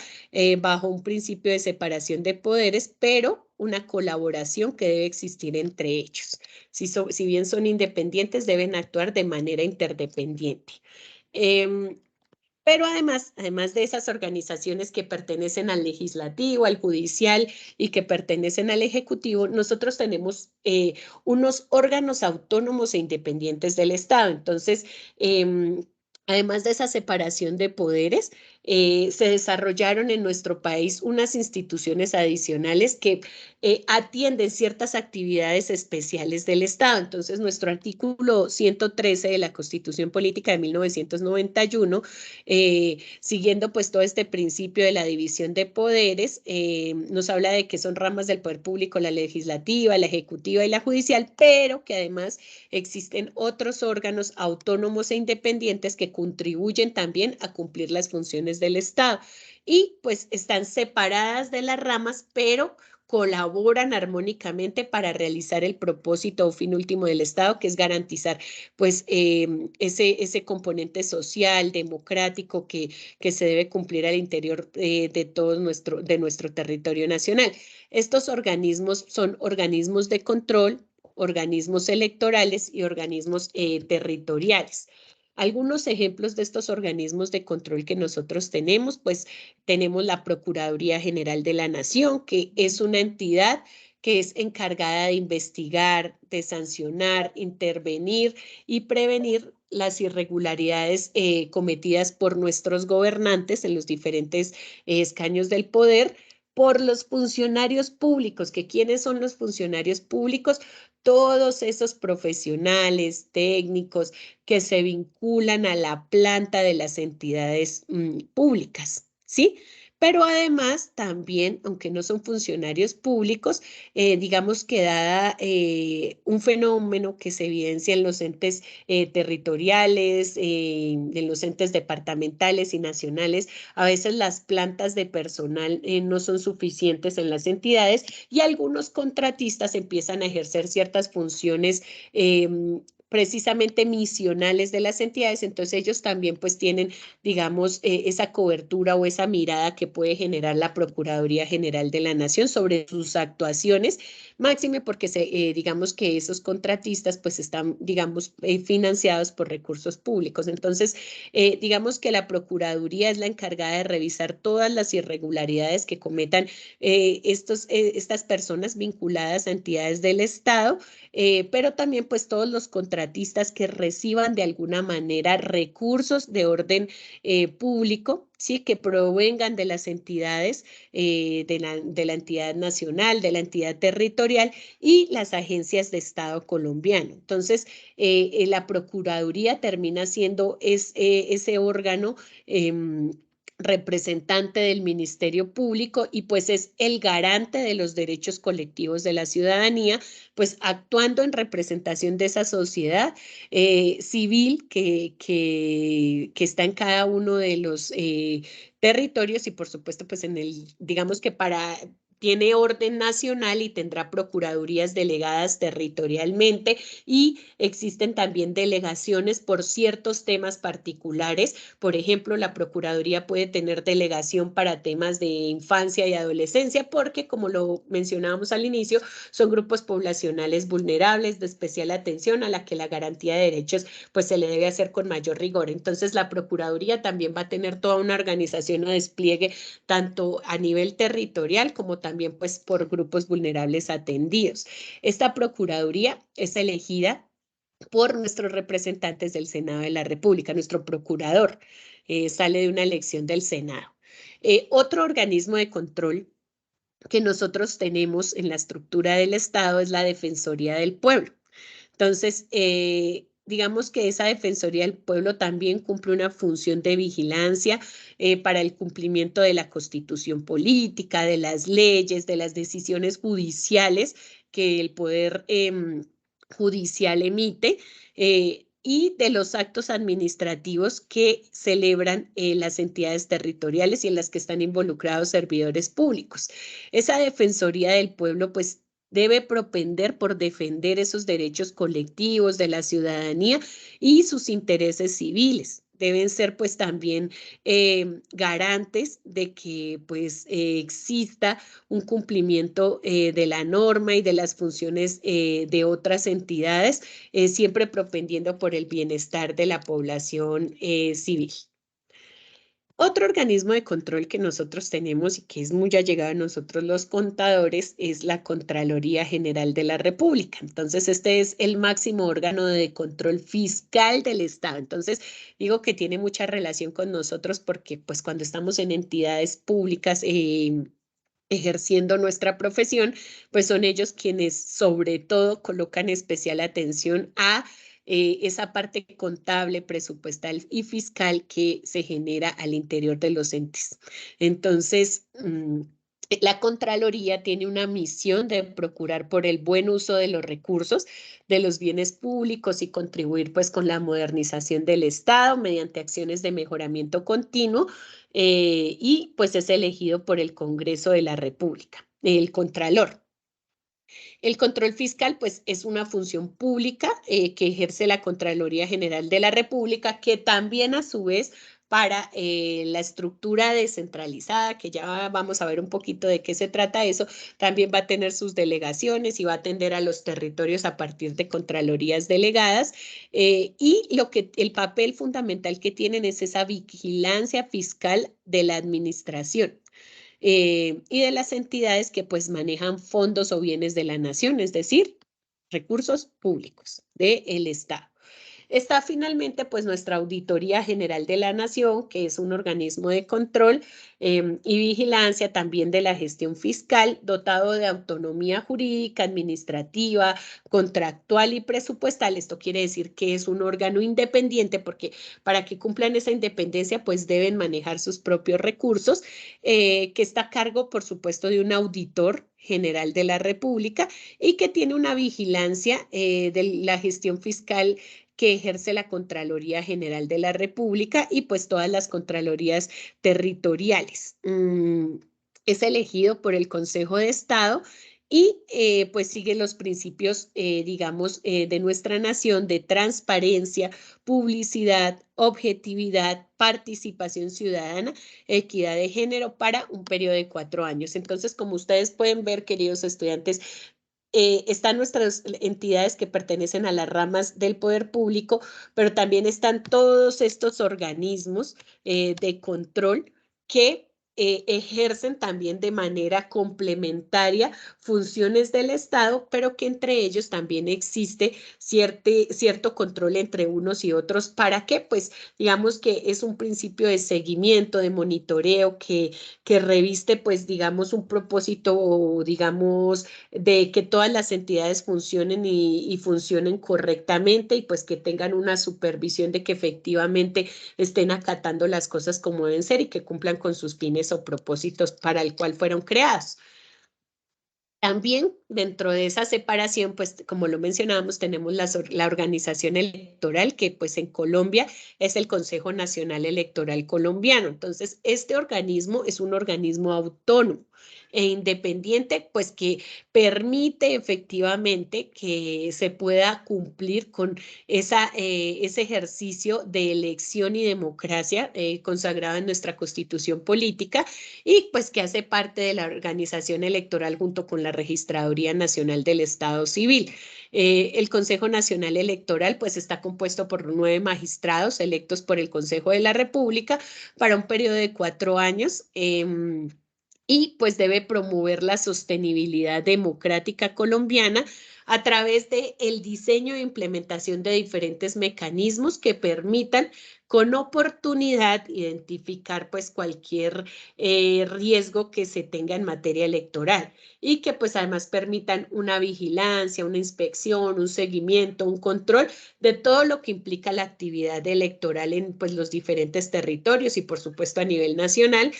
bajo un principio de separación de poderes, pero una colaboración que debe existir entre ellos. Si bien son independientes, deben actuar de manera interdependiente. Pero además de esas organizaciones que pertenecen al legislativo, al judicial y que pertenecen al ejecutivo, nosotros tenemos unos órganos autónomos e independientes del Estado. Entonces, además de esa separación de poderes, se desarrollaron en nuestro país unas instituciones adicionales que atienden ciertas actividades especiales del Estado. Entonces, nuestro artículo 113 de la Constitución Política de 1991, siguiendo pues todo este principio de la división de poderes, nos habla de que son ramas del poder público, la legislativa, la ejecutiva y la judicial, pero que además existen otros órganos autónomos e independientes que contribuyen también a cumplir las funciones del Estado y pues están separadas de las ramas, pero colaboran armónicamente para realizar el propósito o fin último del Estado, que es garantizar pues ese componente social, democrático que se debe cumplir al interior de todo nuestro territorio nacional. Estos organismos son organismos de control, organismos electorales y organismos territoriales. Algunos ejemplos de estos organismos de control que nosotros tenemos, pues tenemos la Procuraduría General de la Nación, que es una entidad que es encargada de investigar, de sancionar, intervenir y prevenir las irregularidades cometidas por nuestros gobernantes en los diferentes escaños del poder, por los funcionarios públicos, que ¿quiénes son los funcionarios públicos? Todos esos profesionales, técnicos que se vinculan a la planta de las entidades públicas, ¿sí? Pero además también, aunque no son funcionarios públicos, digamos que dada un fenómeno que se evidencia en los entes territoriales, en los entes departamentales y nacionales, a veces las plantas de personal no son suficientes en las entidades y algunos contratistas empiezan a ejercer ciertas funciones precisamente misionales de las entidades, entonces ellos también pues tienen, digamos, esa cobertura o esa mirada que puede generar la Procuraduría General de la Nación sobre sus actuaciones, máxime porque digamos que esos contratistas pues están, digamos, financiados por recursos públicos. Entonces, digamos que la Procuraduría es la encargada de revisar todas las irregularidades que cometan estas personas vinculadas a entidades del Estado, pero también pues todos los contratistas que reciban de alguna manera recursos de orden público, ¿sí? Que provengan de las entidades, de la entidad nacional, de la entidad territorial y las agencias de Estado colombiano. Entonces, la Procuraduría termina siendo ese órgano representante del Ministerio Público y pues es el garante de los derechos colectivos de la ciudadanía, pues actuando en representación de esa sociedad civil que está en cada uno de los territorios y por supuesto pues digamos que tiene orden nacional y tendrá procuradurías delegadas territorialmente y existen también delegaciones por ciertos temas particulares. Por ejemplo, la Procuraduría puede tener delegación para temas de infancia y adolescencia porque, como lo mencionábamos al inicio, son grupos poblacionales vulnerables de especial atención a la que la garantía de derechos pues se le debe hacer con mayor rigor. Entonces, la Procuraduría también va a tener toda una organización o despliegue tanto a nivel territorial como también pues por grupos vulnerables atendidos. Esta Procuraduría es elegida por nuestros representantes del Senado de la República, nuestro procurador sale de una elección del Senado. Otro organismo de control que nosotros tenemos en la estructura del Estado es la Defensoría del Pueblo. Entonces, digamos que esa Defensoría del Pueblo también cumple una función de vigilancia para el cumplimiento de la Constitución política, de las leyes, de las decisiones judiciales que el Poder Judicial emite y de los actos administrativos que celebran las entidades territoriales y en las que están involucrados servidores públicos. Esa Defensoría del Pueblo, pues, debe propender por defender esos derechos colectivos de la ciudadanía y sus intereses civiles. Deben ser pues también garantes de que pues exista un cumplimiento de la norma y de las funciones de otras entidades, siempre propendiendo por el bienestar de la población civil. Otro organismo de control que nosotros tenemos y que es muy allegado a nosotros los contadores es la Contraloría General de la República. Entonces, este es el máximo órgano de control fiscal del Estado. Entonces, digo que tiene mucha relación con nosotros porque pues cuando estamos en entidades públicas ejerciendo nuestra profesión, pues son ellos quienes sobre todo colocan especial atención a esa parte contable, presupuestal y fiscal que se genera al interior de los entes. Entonces, la Contraloría tiene una misión de procurar por el buen uso de los recursos de los bienes públicos y contribuir pues con la modernización del Estado mediante acciones de mejoramiento continuo y pues es elegido por el Congreso de la República, el Contralor. El control fiscal, pues, es una función pública que ejerce la Contraloría General de la República, que también a su vez para la estructura descentralizada, que ya vamos a ver un poquito de qué se trata eso, también va a tener sus delegaciones y va a atender a los territorios a partir de contralorías delegadas. Y el papel fundamental que tienen es esa vigilancia fiscal de la administración. Y de las entidades que pues manejan fondos o bienes de la nación, es decir, recursos públicos del Estado. Está finalmente pues nuestra Auditoría General de la Nación, que es un organismo de control y vigilancia también de la gestión fiscal, dotado de autonomía jurídica, administrativa, contractual y presupuestal. Esto quiere decir que es un órgano independiente porque para que cumplan esa independencia pues deben manejar sus propios recursos, que está a cargo por supuesto de un auditor general de la República y que tiene una vigilancia de la gestión fiscal que ejerce la Contraloría General de la República y pues todas las contralorías territoriales. Es elegido por el Consejo de Estado y pues sigue los principios, digamos, de nuestra nación de transparencia, publicidad, objetividad, participación ciudadana, equidad de género para un periodo de 4 años. Entonces, como ustedes pueden ver, queridos estudiantes, están nuestras entidades que pertenecen a las ramas del poder público, pero también están todos estos organismos de control que ejercen también de manera complementaria funciones del Estado, pero que entre ellos también existe cierto control entre unos y otros. ¿Para qué? Pues digamos que es un principio de seguimiento, de monitoreo que reviste, pues digamos, un propósito, digamos, de que todas las entidades funcionen y funcionen correctamente y pues que tengan una supervisión de que efectivamente estén acatando las cosas como deben ser y que cumplan con sus fines o propósitos para el cual fueron creados. También dentro de esa separación, pues como lo mencionábamos, tenemos la organización electoral que pues en Colombia es el Consejo Nacional Electoral Colombiano. Entonces, este organismo es un organismo autónomo e independiente, pues que permite efectivamente que se pueda cumplir con ese ejercicio de elección y democracia consagrado en nuestra Constitución política y pues que hace parte de la organización electoral junto con la Registraduría Nacional del Estado Civil. El Consejo Nacional Electoral pues está compuesto por 9 magistrados electos por el Consejo de la República para un periodo de 4 años. y pues debe promover la sostenibilidad democrática colombiana a través de el diseño e implementación de diferentes mecanismos que permitan con oportunidad identificar pues cualquier riesgo que se tenga en materia electoral y que pues además permitan una vigilancia, una inspección, un seguimiento, un control de todo lo que implica la actividad electoral en pues los diferentes territorios y por supuesto a nivel nacional,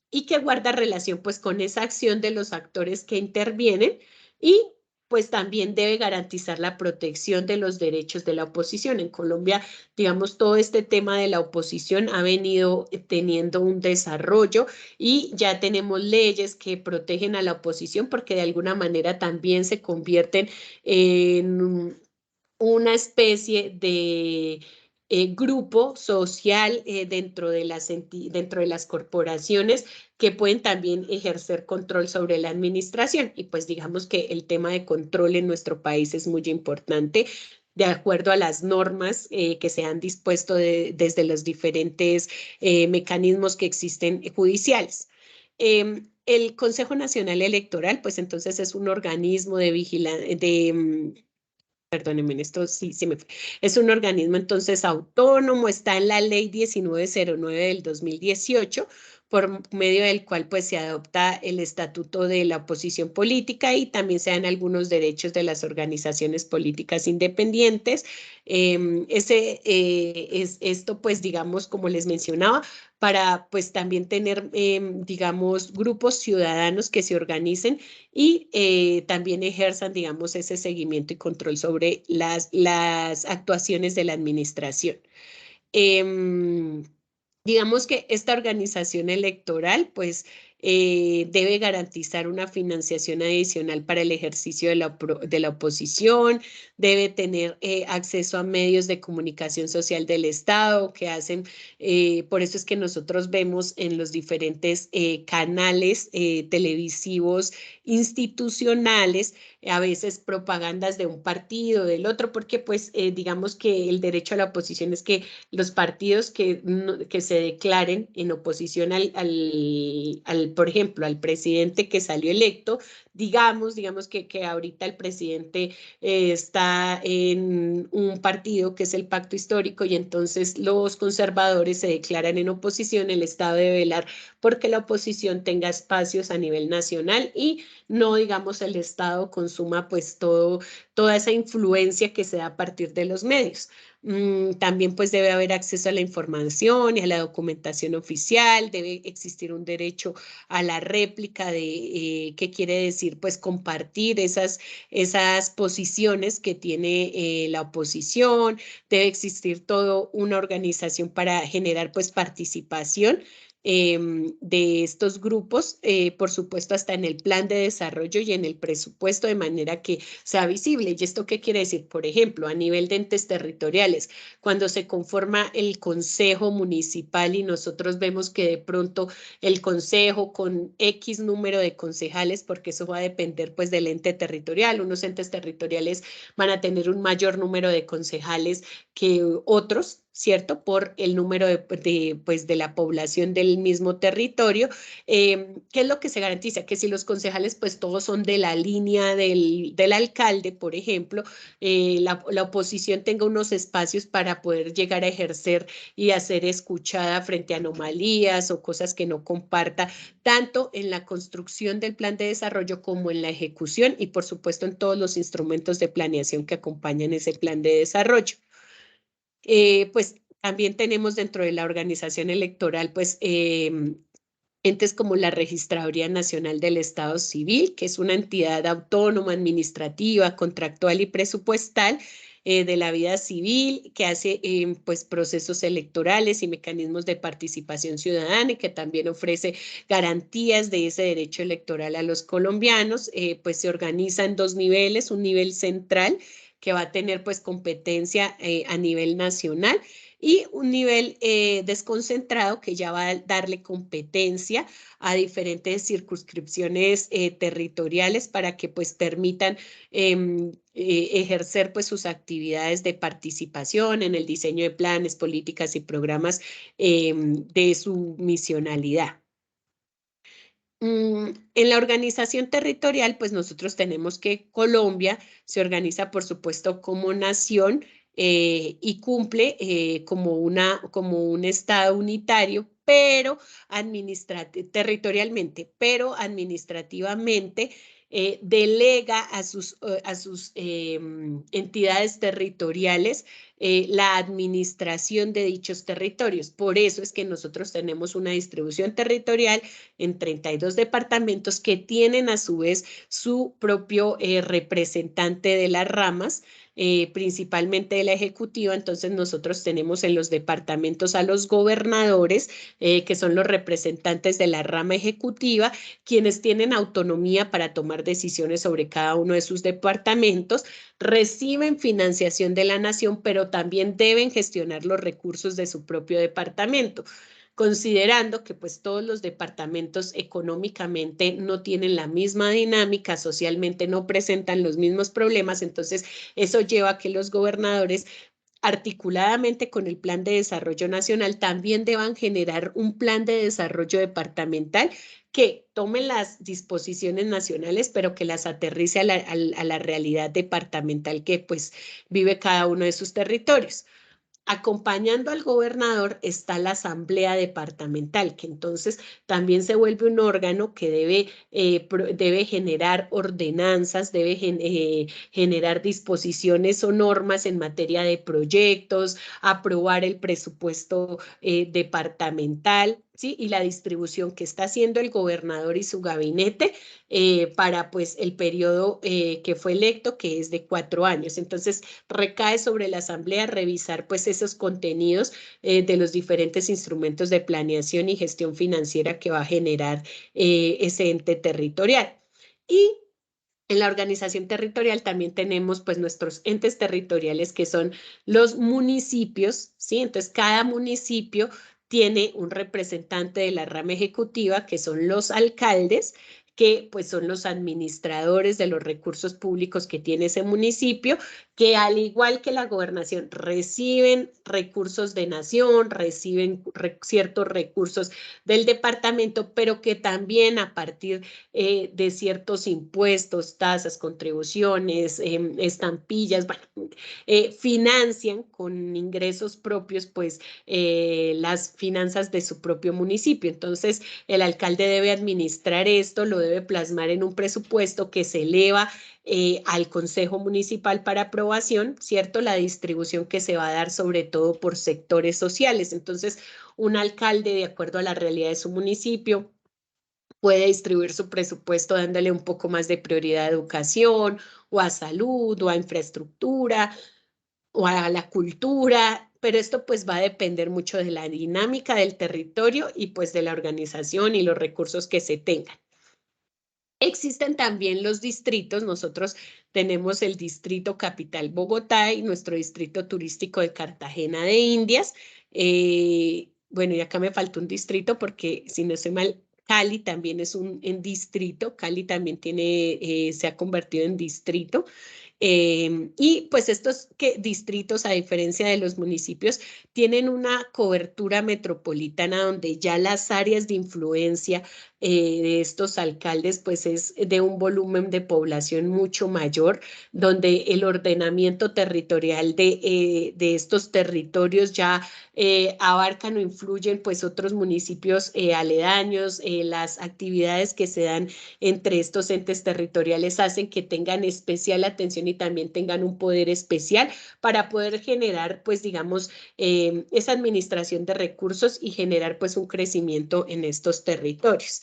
y que guarda relación pues con esa acción de los actores que intervienen y pues también debe garantizar la protección de los derechos de la oposición. En Colombia, digamos, todo este tema de la oposición ha venido teniendo un desarrollo y ya tenemos leyes que protegen a la oposición porque de alguna manera también se convierten en una especie de grupo social dentro de las corporaciones que pueden también ejercer control sobre la administración. Y pues digamos que el tema de control en nuestro país es muy importante de acuerdo a las normas que se han dispuesto desde los diferentes mecanismos que existen judiciales. El Consejo Nacional Electoral, pues entonces es un organismo de vigilancia, perdónenme, esto sí se me fue. Es un organismo entonces autónomo, está en la ley 1909 del 2018, por medio del cual pues se adopta el estatuto de la oposición política y también se dan algunos derechos de las organizaciones políticas independientes. Esto pues digamos como les mencionaba, para pues también tener digamos grupos ciudadanos que se organicen y también ejerzan, digamos, ese seguimiento y control sobre las actuaciones de la administración. Digamos que esta organización electoral, pues, debe garantizar una financiación adicional para el ejercicio de la oposición, debe tener acceso a medios de comunicación social del Estado que hacen, por eso es que nosotros vemos en los diferentes canales televisivos institucionales, a veces propagandas de un partido, del otro, porque pues digamos que el derecho a la oposición es que los partidos que se declaren en oposición por ejemplo, al presidente que salió electo, digamos que ahorita el presidente está en un partido que es el Pacto Histórico y entonces los conservadores se declaran en oposición, el Estado debe velar porque la oposición tenga espacios a nivel nacional y no, digamos, el Estado consuma pues toda esa influencia que se da a partir de los medios. También pues debe haber acceso a la información y a la documentación oficial, debe existir un derecho a la réplica de qué quiere decir pues compartir esas posiciones que tiene la oposición, debe existir toda una organización para generar pues participación de estos grupos, por supuesto hasta en el plan de desarrollo y en el presupuesto de manera que sea visible. ¿Y esto qué quiere decir? Por ejemplo, a nivel de entes territoriales, cuando se conforma el consejo municipal y nosotros vemos que de pronto el consejo con X número de concejales, porque eso va a depender pues del ente territorial, unos entes territoriales van a tener un mayor número de concejales que otros, ¿cierto? Por el número de la población del mismo territorio. ¿Qué es lo que se garantiza? Que si los concejales pues todos son de la línea del alcalde, por ejemplo, la oposición tenga unos espacios para poder llegar a ejercer y a ser escuchada frente a anomalías o cosas que no comparta, tanto en la construcción del plan de desarrollo como en la ejecución y por supuesto en todos los instrumentos de planeación que acompañan ese plan de desarrollo. Pues también tenemos dentro de la organización electoral, pues, entes como la Registraduría Nacional del Estado Civil, que es una entidad autónoma, administrativa, contractual y presupuestal de la vida civil, que hace pues procesos electorales y mecanismos de participación ciudadana y que también ofrece garantías de ese derecho electoral a los colombianos. Pues se organiza en dos niveles, un nivel central que va a tener pues competencia a nivel nacional y un nivel desconcentrado que ya va a darle competencia a diferentes circunscripciones territoriales para que pues permitan ejercer pues sus actividades de participación en el diseño de planes, políticas y programas de su misionalidad. En la organización territorial, pues nosotros tenemos que Colombia se organiza, por supuesto, como nación y cumple como un estado unitario, pero territorialmente, pero administrativamente delega a sus entidades territoriales la administración de dichos territorios. Por eso es que nosotros tenemos una distribución territorial en 32 departamentos que tienen a su vez su propio representante de las ramas, principalmente de la ejecutiva. Entonces nosotros tenemos en los departamentos a los gobernadores, que son los representantes de la rama ejecutiva, quienes tienen autonomía para tomar decisiones sobre cada uno de sus departamentos, reciben financiación de la nación, pero también deben gestionar los recursos de su propio departamento, considerando que pues todos los departamentos económicamente no tienen la misma dinámica, socialmente no presentan los mismos problemas. Entonces eso lleva a que los gobernadores, articuladamente con el Plan de Desarrollo Nacional, también deban generar un plan de desarrollo departamental que tome las disposiciones nacionales, pero que las aterrice a la realidad departamental que pues vive cada uno de sus territorios. Acompañando al gobernador está la asamblea departamental, que entonces también se vuelve un órgano que debe generar ordenanzas, debe generar disposiciones o normas en materia de proyectos, aprobar el presupuesto departamental, ¿sí? Y la distribución que está haciendo el gobernador y su gabinete para pues el periodo que fue electo, que es de 4 años. Entonces recae sobre la asamblea revisar pues esos contenidos de los diferentes instrumentos de planeación y gestión financiera que va a generar ese ente territorial. Y en la organización territorial también tenemos pues nuestros entes territoriales, que son los municipios, ¿sí? Entonces cada municipio tiene un representante de la rama ejecutiva, que son los alcaldes, que pues son los administradores de los recursos públicos que tiene ese municipio, que al igual que la gobernación reciben recursos de nación, reciben ciertos recursos del departamento, pero que también a partir de ciertos impuestos, tasas, contribuciones, estampillas, bueno, financian con ingresos propios pues las finanzas de su propio municipio. Entonces el alcalde debe administrar esto, lo debe plasmar en un presupuesto que se eleva al Consejo Municipal para aprobación, ¿cierto? La distribución que se va a dar sobre todo por sectores sociales. Entonces un alcalde, de acuerdo a la realidad de su municipio, puede distribuir su presupuesto dándole un poco más de prioridad a educación o a salud o a infraestructura o a la cultura, pero esto pues va a depender mucho de la dinámica del territorio y pues de la organización y los recursos que se tengan. Existen también los distritos. Nosotros tenemos el distrito capital Bogotá y nuestro distrito turístico de Cartagena de Indias. Bueno, y acá me faltó un distrito porque si no estoy mal, Cali también es un distrito. Cali también se ha convertido en distrito. Y pues estos distritos, a diferencia de los municipios, tienen una cobertura metropolitana donde ya las áreas de influencia de estos alcaldes pues es de un volumen de población mucho mayor, donde el ordenamiento territorial de estos territorios ya abarcan o influyen pues otros municipios aledaños. Las actividades que se dan entre estos entes territoriales hacen que tengan especial atención y también tengan un poder especial para poder generar pues digamos esa administración de recursos y generar pues un crecimiento en estos territorios.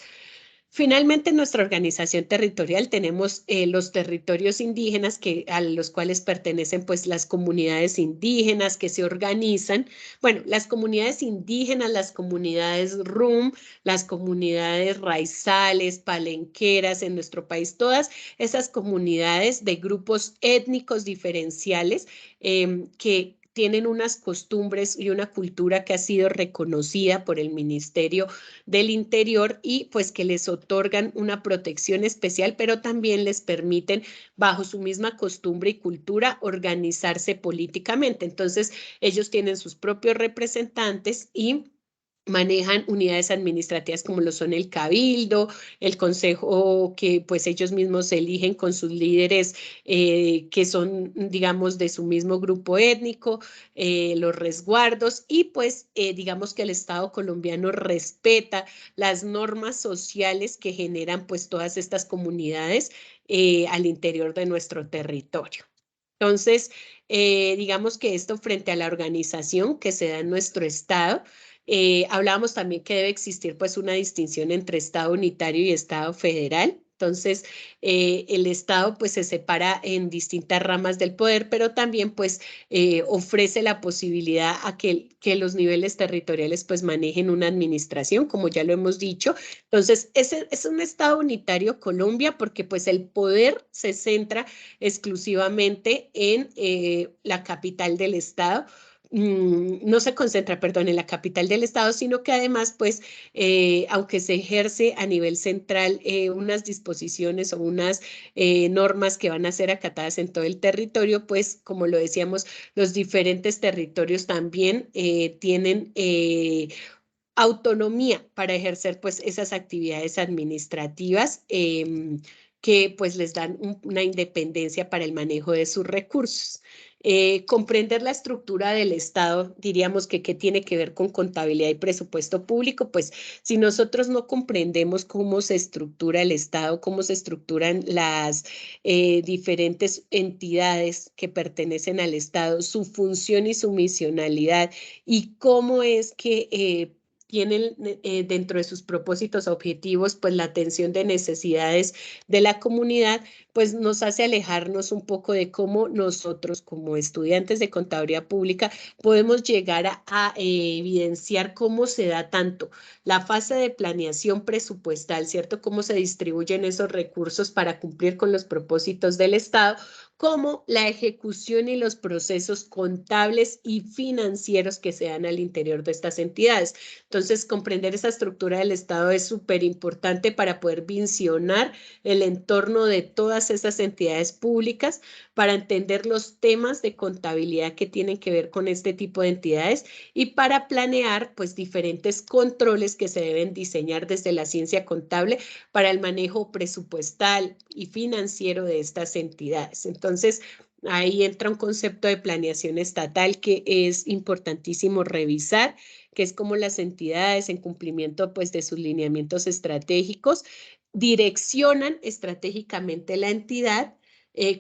Finalmente, en nuestra organización territorial tenemos los territorios indígenas a los cuales pertenecen pues las comunidades indígenas que se organizan. Bueno, las comunidades indígenas, las comunidades RUM, las comunidades raizales, palenqueras en nuestro país, todas esas comunidades de grupos étnicos diferenciales que tienen unas costumbres y una cultura que ha sido reconocida por el Ministerio del Interior y pues que les otorgan una protección especial, pero también les permiten, bajo su misma costumbre y cultura, organizarse políticamente. Entonces, ellos tienen sus propios representantes y manejan unidades administrativas como lo son el cabildo, el consejo que pues ellos mismos eligen con sus líderes que son, digamos, de su mismo grupo étnico, los resguardos y pues digamos que el Estado colombiano respeta las normas sociales que generan pues todas estas comunidades al interior de nuestro territorio. Entonces, digamos que esto frente a la organización que se da en nuestro Estado, hablábamos también que debe existir pues una distinción entre Estado unitario y Estado federal. Entonces, el Estado pues se separa en distintas ramas del poder, pero también pues ofrece la posibilidad a que los niveles territoriales pues manejen una administración, como ya lo hemos dicho. Entonces, ese es un Estado unitario Colombia porque pues el poder se centra exclusivamente en la capital del Estado. No se concentra, perdón, en la capital del Estado, sino que además, pues, aunque se ejerce a nivel central unas disposiciones o unas normas que van a ser acatadas en todo el territorio, pues, como lo decíamos, los diferentes territorios también tienen autonomía para ejercer, pues, esas actividades administrativas que, pues, les dan una independencia para el manejo de sus recursos. Comprender la estructura del Estado, diríamos que tiene que ver con contabilidad y presupuesto público, pues si nosotros no comprendemos cómo se estructura el Estado, cómo se estructuran las diferentes entidades que pertenecen al Estado, su función y su misionalidad y cómo es que tienen dentro de sus propósitos objetivos, pues la atención de necesidades de la comunidad, pues nos hace alejarnos un poco de cómo nosotros como estudiantes de contaduría pública podemos llegar a evidenciar cómo se da tanto la fase de planeación presupuestal, ¿cierto? Cómo se distribuyen esos recursos para cumplir con los propósitos del Estado, como la ejecución y los procesos contables y financieros que se dan al interior de estas entidades. Entonces, comprender esa estructura del Estado es súper importante para poder visionar el entorno de todas esas entidades públicas, para entender los temas de contabilidad que tienen que ver con este tipo de entidades y para planear pues diferentes controles que se deben diseñar desde la ciencia contable para el manejo presupuestal y financiero de estas entidades. Entonces, ahí entra un concepto de planeación estatal que es importantísimo revisar, que es como las entidades en cumplimiento pues de sus lineamientos estratégicos direccionan estratégicamente la entidad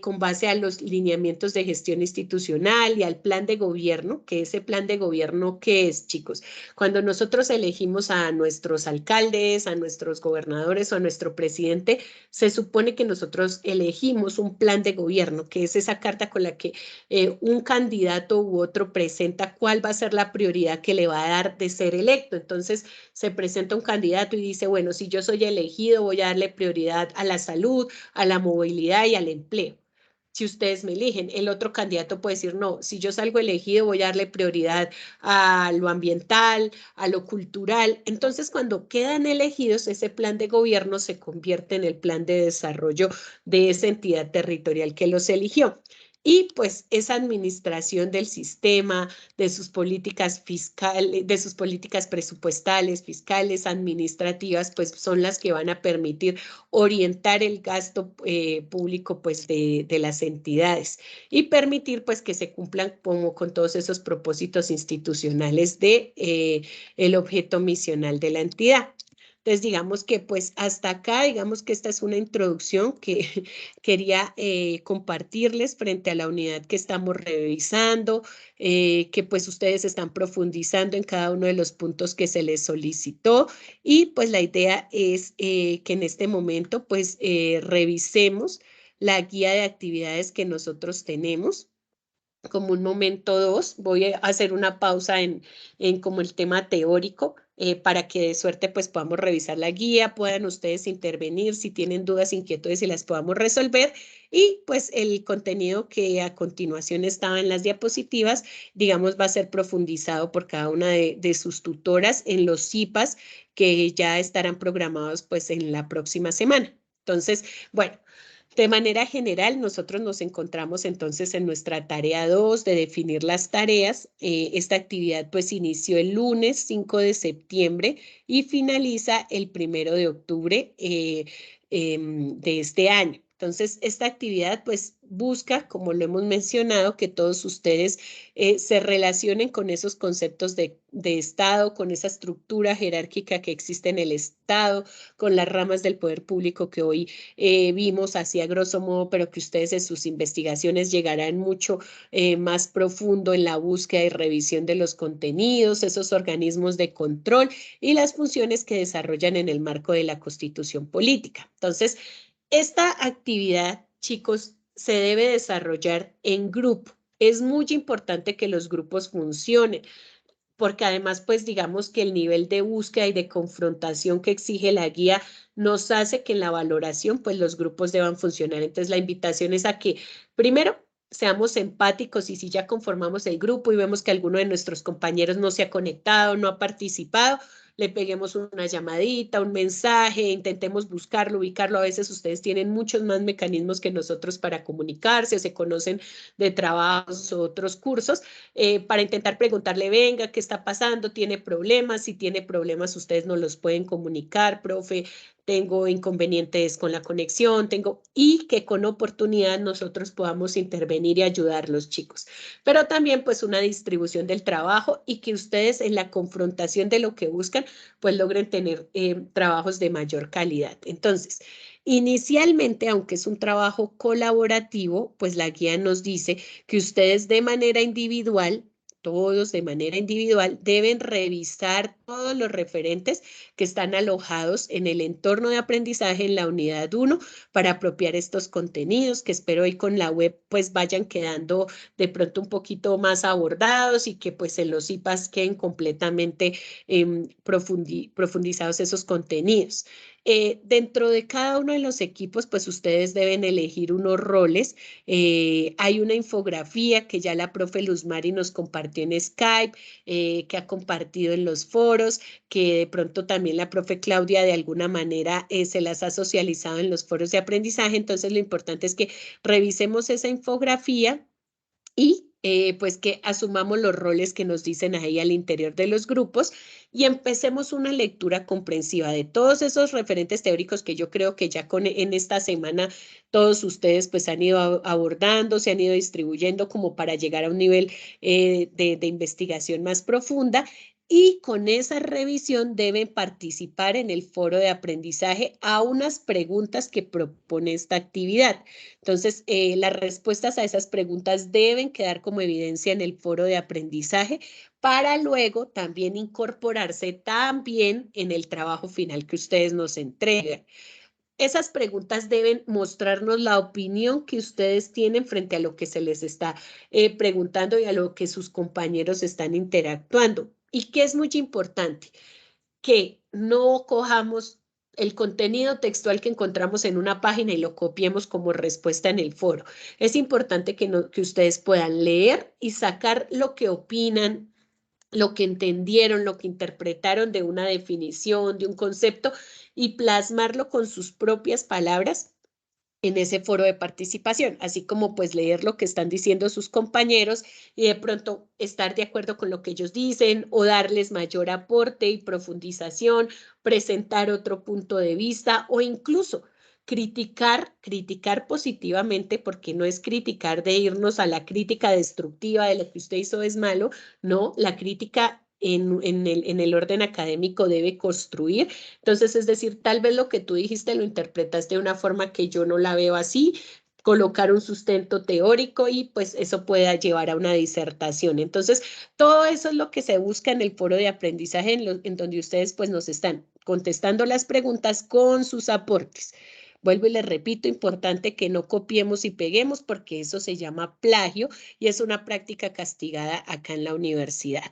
con base a los lineamientos de gestión institucional y al plan de gobierno, que ese plan de gobierno, ¿qué es, chicos? Cuando nosotros elegimos a nuestros alcaldes, a nuestros gobernadores o a nuestro presidente, se supone que nosotros elegimos un plan de gobierno, que es esa carta con la que un candidato u otro presenta cuál va a ser la prioridad que le va a dar de ser electo. Entonces, se presenta un candidato y dice, bueno, si yo soy elegido, voy a darle prioridad a la salud, a la movilidad y al empleo. Si ustedes me eligen, el otro candidato puede decir, no, si yo salgo elegido, voy a darle prioridad a lo ambiental, a lo cultural. Entonces, cuando quedan elegidos, ese plan de gobierno se convierte en el plan de desarrollo de esa entidad territorial que los eligió. Y pues esa administración del sistema, de sus políticas fiscales, de sus políticas presupuestales, fiscales, administrativas, pues son las que van a permitir orientar el gasto público pues de las entidades y permitir pues que se cumplan como con todos esos propósitos institucionales de el objeto misional de la entidad. Entonces, digamos que pues hasta acá, digamos que esta es una introducción que quería compartirles frente a la unidad que estamos revisando, que pues ustedes están profundizando en cada uno de los puntos que se les solicitó y pues la idea es que en este momento pues revisemos la guía de actividades que nosotros tenemos. Como un momento 2, voy a hacer una pausa en como el tema teórico para que de suerte pues podamos revisar la guía, puedan ustedes intervenir si tienen dudas, inquietudes y las podamos resolver y pues el contenido que a continuación estaba en las diapositivas, digamos va a ser profundizado por cada una de sus tutoras en los CIPAS que ya estarán programados pues en la próxima semana. Entonces, bueno. De manera general, nosotros nos encontramos entonces en nuestra tarea 2 de definir las tareas. Esta actividad pues inició el lunes 5 de septiembre y finaliza el 1 de octubre de este año. Entonces, esta actividad pues busca, como lo hemos mencionado, que todos ustedes se relacionen con esos conceptos de Estado, con esa estructura jerárquica que existe en el Estado, con las ramas del poder público que hoy vimos así a grosso modo, pero que ustedes en sus investigaciones llegarán mucho más profundo en la búsqueda y revisión de los contenidos, esos organismos de control y las funciones que desarrollan en el marco de la Constitución política. Entonces, esta actividad, chicos, se debe desarrollar en grupo. Es muy importante que los grupos funcionen, porque además, pues digamos que el nivel de búsqueda y de confrontación que exige la guía nos hace que en la valoración, pues los grupos deban funcionar. Entonces, la invitación es a que, primero, seamos empáticos y si ya conformamos el grupo y vemos que alguno de nuestros compañeros no se ha conectado, no ha participado, le peguemos una llamadita, un mensaje, intentemos buscarlo, ubicarlo. A veces ustedes tienen muchos más mecanismos que nosotros para comunicarse, o se conocen de trabajos o otros cursos, para intentar preguntarle, venga, ¿qué está pasando? ¿Tiene problemas? Si tiene problemas, ustedes nos los pueden comunicar, profe, tengo inconvenientes con la conexión, y que con oportunidad nosotros podamos intervenir y ayudar a los chicos. Pero también pues una distribución del trabajo y que ustedes en la confrontación de lo que buscan pues logren tener trabajos de mayor calidad. Entonces, inicialmente, aunque es un trabajo colaborativo, pues la guía nos dice que ustedes de manera individual, todos de manera individual, deben revisar todos los referentes que están alojados en el entorno de aprendizaje en la unidad 1 para apropiar estos contenidos que espero hoy con la web pues vayan quedando de pronto un poquito más abordados y que pues en los IPAs queden completamente profundizados esos contenidos. Dentro de cada uno de los equipos, pues ustedes deben elegir unos roles. Hay una infografía que ya la profe Luzmari nos compartió en Skype, que ha compartido en los foros, que de pronto también la profe Claudia de alguna manera se las ha socializado en los foros de aprendizaje. Entonces, lo importante es que revisemos esa infografía y pues que asumamos los roles que nos dicen ahí al interior de los grupos y empecemos una lectura comprensiva de todos esos referentes teóricos que yo creo que ya en esta semana todos ustedes pues han ido abordando, se han ido distribuyendo como para llegar a un nivel de investigación más profunda. Y con esa revisión deben participar en el foro de aprendizaje a unas preguntas que propone esta actividad. Entonces, las respuestas a esas preguntas deben quedar como evidencia en el foro de aprendizaje para luego también incorporarse también en el trabajo final que ustedes nos entregan. Esas preguntas deben mostrarnos la opinión que ustedes tienen frente a lo que se les está preguntando y a lo que sus compañeros están interactuando. Y que es muy importante, que no cojamos el contenido textual que encontramos en una página y lo copiemos como respuesta en el foro. Es importante que ustedes puedan leer y sacar lo que opinan, lo que entendieron, lo que interpretaron de una definición, de un concepto, y plasmarlo con sus propias palabras en ese foro de participación, así como pues leer lo que están diciendo sus compañeros y de pronto estar de acuerdo con lo que ellos dicen o darles mayor aporte y profundización, presentar otro punto de vista o incluso criticar positivamente, porque no es criticar de irnos a la crítica destructiva de lo que usted hizo es malo, no, la crítica en el orden académico debe construir. Entonces, es decir, tal vez lo que tú dijiste lo interpretaste de una forma que yo no la veo así, colocar un sustento teórico y pues eso pueda llevar a una disertación. Entonces, todo eso es lo que se busca en el foro de aprendizaje en donde ustedes pues nos están contestando las preguntas con sus aportes. Vuelvo y les repito, importante que no copiemos y peguemos porque eso se llama plagio y es una práctica castigada acá en la universidad.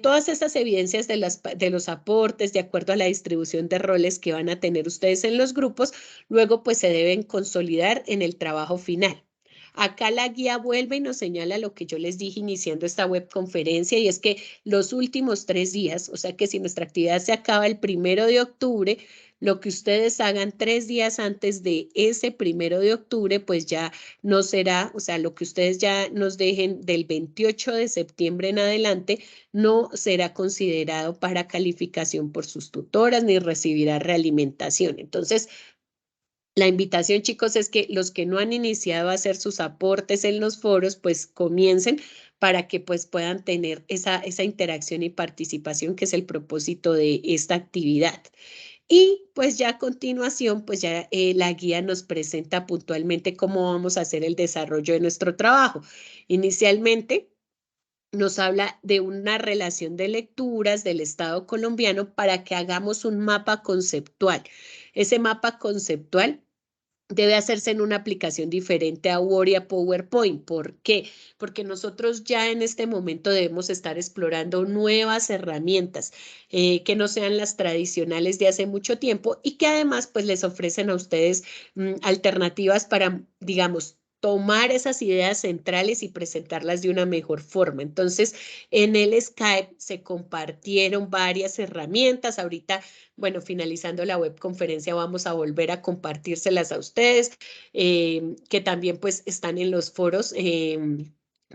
Todas estas evidencias de los aportes, de acuerdo a la distribución de roles que van a tener ustedes en los grupos, luego pues se deben consolidar en el trabajo final. Acá la guía vuelve y nos señala lo que yo les dije iniciando esta webconferencia y es que los últimos 3 días, o sea que si nuestra actividad se acaba el 1 de octubre, lo que ustedes hagan 3 días antes de ese 1 de octubre, pues ya no será, o sea, lo que ustedes ya nos dejen del 28 de septiembre en adelante, no será considerado para calificación por sus tutoras ni recibirá realimentación. Entonces, la invitación, chicos, es que los que no han iniciado a hacer sus aportes en los foros, pues comiencen para que pues puedan tener esa interacción y participación, que es el propósito de esta actividad. Y pues ya a continuación, pues ya la guía nos presenta puntualmente cómo vamos a hacer el desarrollo de nuestro trabajo. Inicialmente, nos habla de una relación de lecturas del Estado colombiano para que hagamos un mapa conceptual. Ese mapa conceptual debe hacerse en una aplicación diferente a Word y a PowerPoint. ¿Por qué? Porque nosotros ya en este momento debemos estar explorando nuevas herramientas que no sean las tradicionales de hace mucho tiempo y que además pues les ofrecen a ustedes alternativas para, digamos, tomar esas ideas centrales y presentarlas de una mejor forma. Entonces, en el Skype se compartieron varias herramientas. Ahorita, bueno, finalizando la webconferencia, vamos a volver a compartírselas a ustedes, que también pues están en los foros.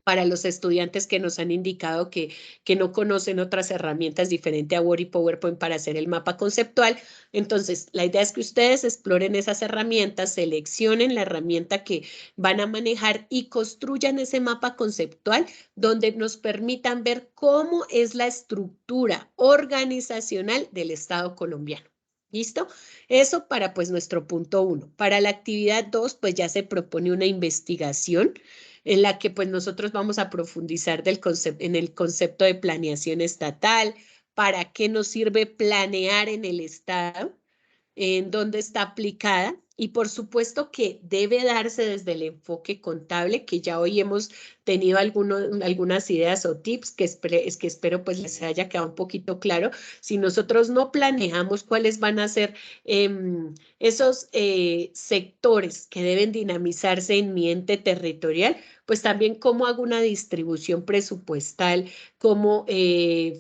Para los estudiantes que nos han indicado que no conocen otras herramientas diferentes a Word y PowerPoint para hacer el mapa conceptual. Entonces, la idea es que ustedes exploren esas herramientas, seleccionen la herramienta que van a manejar y construyan ese mapa conceptual donde nos permitan ver cómo es la estructura organizacional del Estado colombiano. ¿Listo? Eso para pues nuestro punto 1. Para la actividad 2, pues ya se propone una investigación en la que pues nosotros vamos a profundizar en el concepto de planeación estatal, para qué nos sirve planear en el Estado, en dónde está aplicada y por supuesto que debe darse desde el enfoque contable, que ya hoy hemos tenido algunas ideas o tips que espero pues les haya quedado un poquito claro. Si nosotros no planeamos cuáles van a ser esos sectores que deben dinamizarse en mi ente territorial, pues también cómo hago una distribución presupuestal, cómo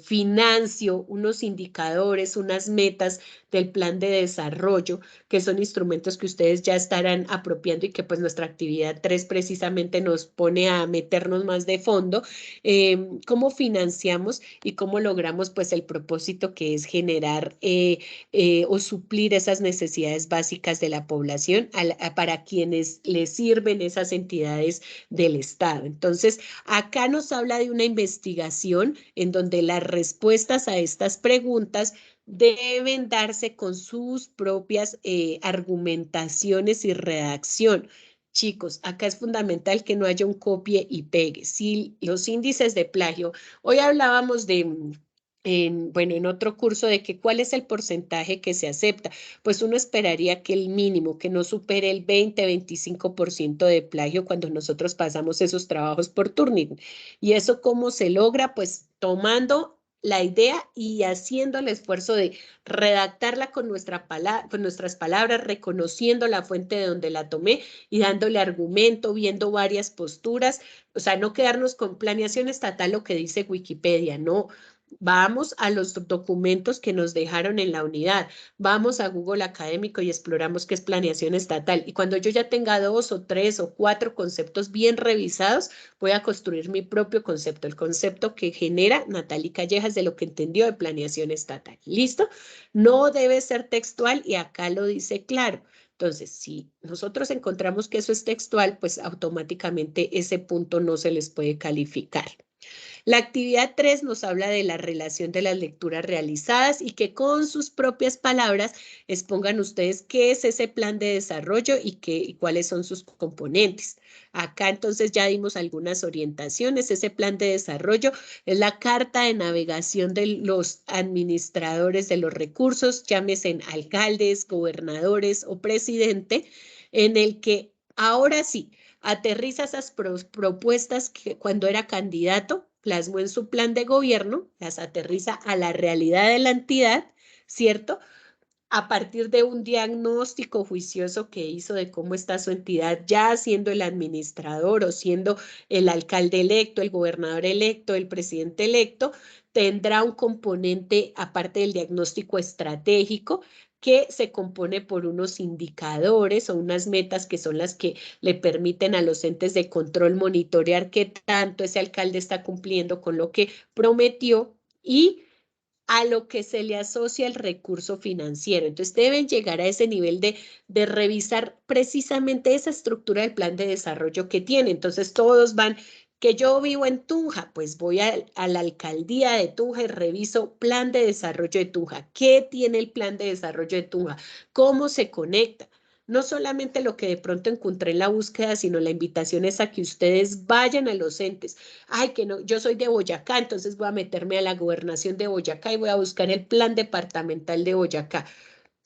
financio unos indicadores, unas metas del plan de desarrollo, que son instrumentos que ustedes ya estarán apropiando y que pues nuestra actividad 3 precisamente nos pone a meternos más de fondo, cómo financiamos y cómo logramos pues el propósito que es generar o suplir esas necesidades básicas de la población para quienes les sirven esas entidades del Estado. Entonces, acá nos habla de una investigación en donde las respuestas a estas preguntas deben darse con sus propias argumentaciones y redacción. Chicos, acá es fundamental que no haya un copie y pegue. Si los índices de plagio, hoy hablábamos de en otro curso de que cuál es el porcentaje que se acepta, pues uno esperaría que el mínimo, que no supere el 20-25% de plagio cuando nosotros pasamos esos trabajos por Turnitin. ¿Y eso cómo se logra? Pues tomando la idea y haciendo el esfuerzo de redactarla con nuestras palabras, reconociendo la fuente de donde la tomé y dándole argumento, viendo varias posturas, o sea, no quedarnos con planeación estatal, lo que dice Wikipedia, no. Vamos a los documentos que nos dejaron en la unidad, vamos a Google Académico y exploramos qué es planeación estatal. Y cuando yo ya tenga 2 o 3 o 4 conceptos bien revisados, voy a construir mi propio concepto, el concepto que genera Natalie Callejas de lo que entendió de planeación estatal. ¿Listo? No debe ser textual y acá lo dice claro. Entonces, si nosotros encontramos que eso es textual, pues automáticamente ese punto no se les puede calificar. La actividad 3 nos habla de la relación de las lecturas realizadas y que con sus propias palabras expongan ustedes qué es ese plan de desarrollo y cuáles son sus componentes. Acá entonces ya dimos algunas orientaciones. Ese plan de desarrollo es la carta de navegación de los administradores de los recursos, llámese alcaldes, gobernadores o presidente, en el que ahora sí, aterriza esas propuestas que cuando era candidato plasmó en su plan de gobierno, las aterriza a la realidad de la entidad, ¿cierto? A partir de un diagnóstico juicioso que hizo de cómo está su entidad, ya siendo el administrador o siendo el alcalde electo, el gobernador electo, el presidente electo, tendrá un componente, aparte del diagnóstico estratégico, que se compone por unos indicadores o unas metas que son las que le permiten a los entes de control monitorear qué tanto ese alcalde está cumpliendo con lo que prometió y a lo que se le asocia el recurso financiero. Entonces deben llegar a ese nivel de revisar precisamente esa estructura del plan de desarrollo que tiene. Entonces todos van, que yo vivo en Tunja, pues voy a la alcaldía de Tunja y reviso plan de desarrollo de Tunja. ¿Qué tiene el plan de desarrollo de Tunja? ¿Cómo se conecta? No solamente lo que de pronto encontré en la búsqueda, sino la invitación es a que ustedes vayan a los entes. Ay, que no, yo soy de Boyacá, entonces voy a meterme a la gobernación de Boyacá y voy a buscar el plan departamental de Boyacá.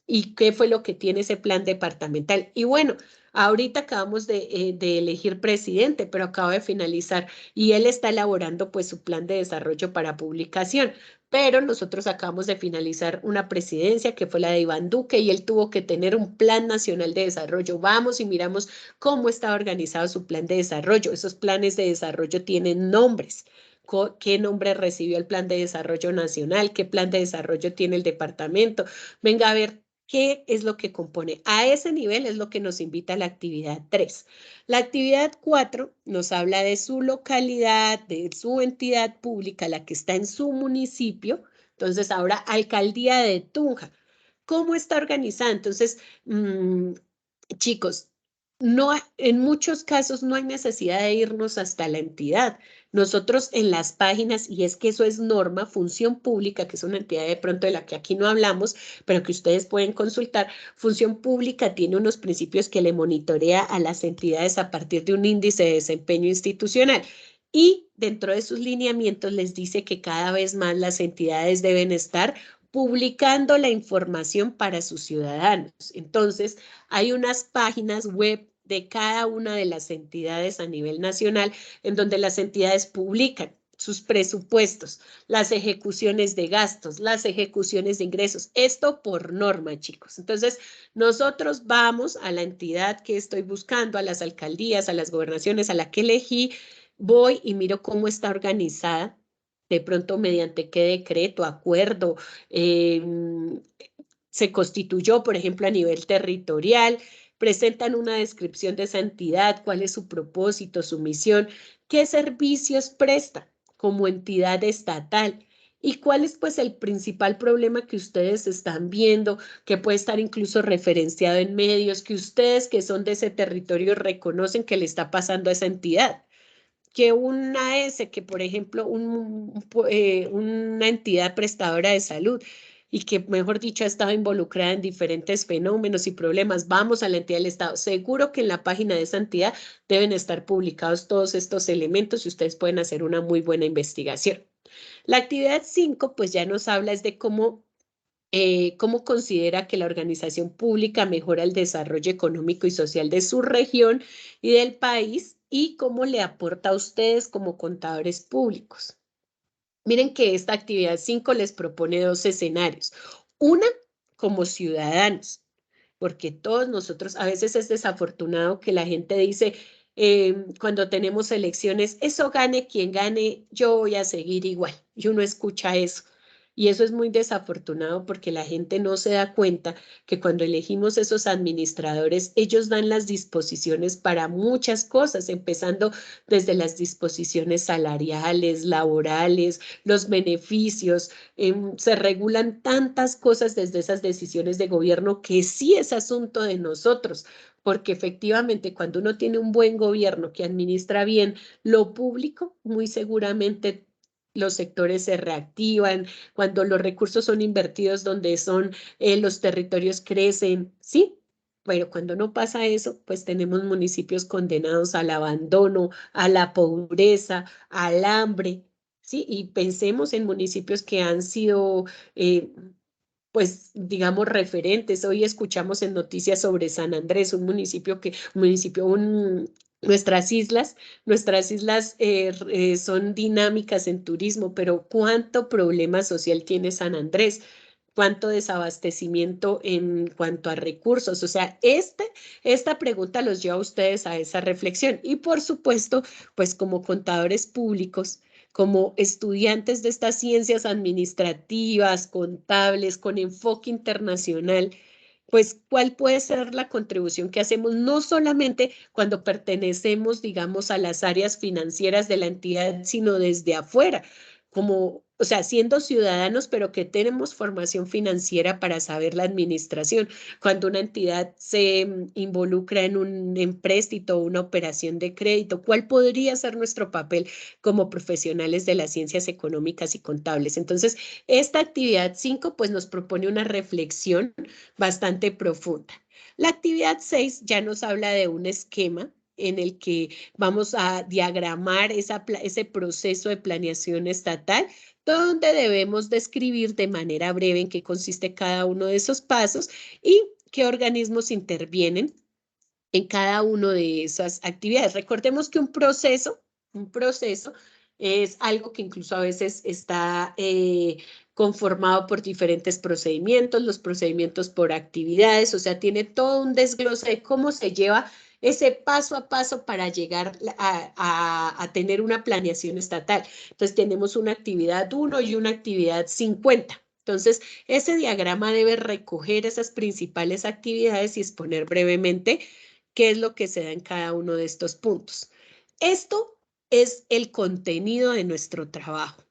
¿Y qué fue lo que tiene ese plan departamental? Y bueno, ahorita acabamos de elegir presidente, pero acaba de finalizar y él está elaborando pues su plan de desarrollo para publicación. Pero nosotros acabamos de finalizar una presidencia que fue la de Iván Duque y él tuvo que tener un plan nacional de desarrollo. Vamos y miramos cómo está organizado su plan de desarrollo. Esos planes de desarrollo tienen nombres. ¿Qué nombre recibió el plan de desarrollo nacional? ¿Qué plan de desarrollo tiene el departamento? Venga a ver qué es lo que compone. A ese nivel es lo que nos invita la actividad 3. La actividad 4 nos habla de su localidad, de su entidad pública, la que está en su municipio. Entonces, ahora, alcaldía de Tunja. ¿Cómo está organizada? Entonces, chicos, no, en muchos casos no hay necesidad de irnos hasta la entidad. Nosotros en las páginas, y es que eso es norma, Función Pública, que es una entidad de pronto de la que aquí no hablamos, pero que ustedes pueden consultar, Función Pública tiene unos principios que le monitorea a las entidades a partir de un índice de desempeño institucional. Y dentro de sus lineamientos les dice que cada vez más las entidades deben estar publicando la información para sus ciudadanos. Entonces, hay unas páginas web de cada una de las entidades a nivel nacional en donde las entidades publican sus presupuestos, las ejecuciones de gastos, las ejecuciones de ingresos. Esto por norma, chicos. Entonces, nosotros vamos a la entidad que estoy buscando, a las alcaldías, a las gobernaciones, a la que elegí, voy y miro cómo está organizada, de pronto mediante qué decreto, acuerdo, se constituyó, por ejemplo, a nivel territorial, presentan una descripción de esa entidad, cuál es su propósito, su misión, qué servicios presta como entidad estatal y cuál es pues el principal problema que ustedes están viendo, que puede estar incluso referenciado en medios, que ustedes que son de ese territorio reconocen que le está pasando a esa entidad. Que una S, que por ejemplo una entidad prestadora de salud y que, mejor dicho, ha estado involucrada en diferentes fenómenos y problemas, vamos a la entidad del Estado. Seguro que en la página de esa entidad deben estar publicados todos estos elementos y ustedes pueden hacer una muy buena investigación. La actividad 5, pues ya nos habla es de cómo considera que la organización pública mejora el desarrollo económico y social de su región y del país y cómo le aporta a ustedes como contadores públicos. Miren que esta actividad 5 les propone dos escenarios. Una, como ciudadanos, porque todos nosotros, a veces es desafortunado que la gente dice, cuando tenemos elecciones, eso gane quien gane, yo voy a seguir igual. Y uno escucha eso. Y eso es muy desafortunado porque la gente no se da cuenta que cuando elegimos esos administradores, ellos dan las disposiciones para muchas cosas, empezando desde las disposiciones salariales, laborales, los beneficios. Se regulan tantas cosas desde esas decisiones de gobierno que sí es asunto de nosotros, porque efectivamente cuando uno tiene un buen gobierno que administra bien lo público, muy seguramente los sectores se reactivan, cuando los recursos son invertidos donde son los territorios crecen, ¿sí? Pero cuando no pasa eso, pues tenemos municipios condenados al abandono, a la pobreza, al hambre, ¿sí? Y pensemos en municipios que han sido, pues, digamos, referentes. Hoy escuchamos en noticias sobre San Andrés, un municipio nuestras islas son dinámicas en turismo, pero ¿cuánto problema social tiene San Andrés? ¿Cuánto desabastecimiento en cuanto a recursos? O sea, esta pregunta los lleva a ustedes a esa reflexión. Y por supuesto, pues como contadores públicos, como estudiantes de estas ciencias administrativas, contables, con enfoque internacional, pues cuál puede ser la contribución que hacemos, no solamente cuando pertenecemos, digamos, a las áreas financieras de la entidad, sino desde afuera, como, o sea, siendo ciudadanos, pero que tenemos formación financiera para saber la administración. Cuando una entidad se involucra en un empréstito o una operación de crédito, ¿cuál podría ser nuestro papel como profesionales de las ciencias económicas y contables? Entonces, esta actividad 5, pues nos propone una reflexión bastante profunda. La actividad 6 ya nos habla de un esquema en el que vamos a diagramar ese proceso de planeación estatal, donde debemos describir de manera breve en qué consiste cada uno de esos pasos y qué organismos intervienen en cada una de esas actividades. Recordemos que un proceso es algo que incluso a veces está conformado por diferentes procedimientos, los procedimientos por actividades, o sea, tiene todo un desglose de cómo se lleva ese paso a paso para llegar a tener una planeación estatal. Entonces, tenemos una actividad 1 y una actividad 50. Entonces, ese diagrama debe recoger esas principales actividades y exponer brevemente qué es lo que se da en cada uno de estos puntos. Esto es el contenido de nuestro trabajo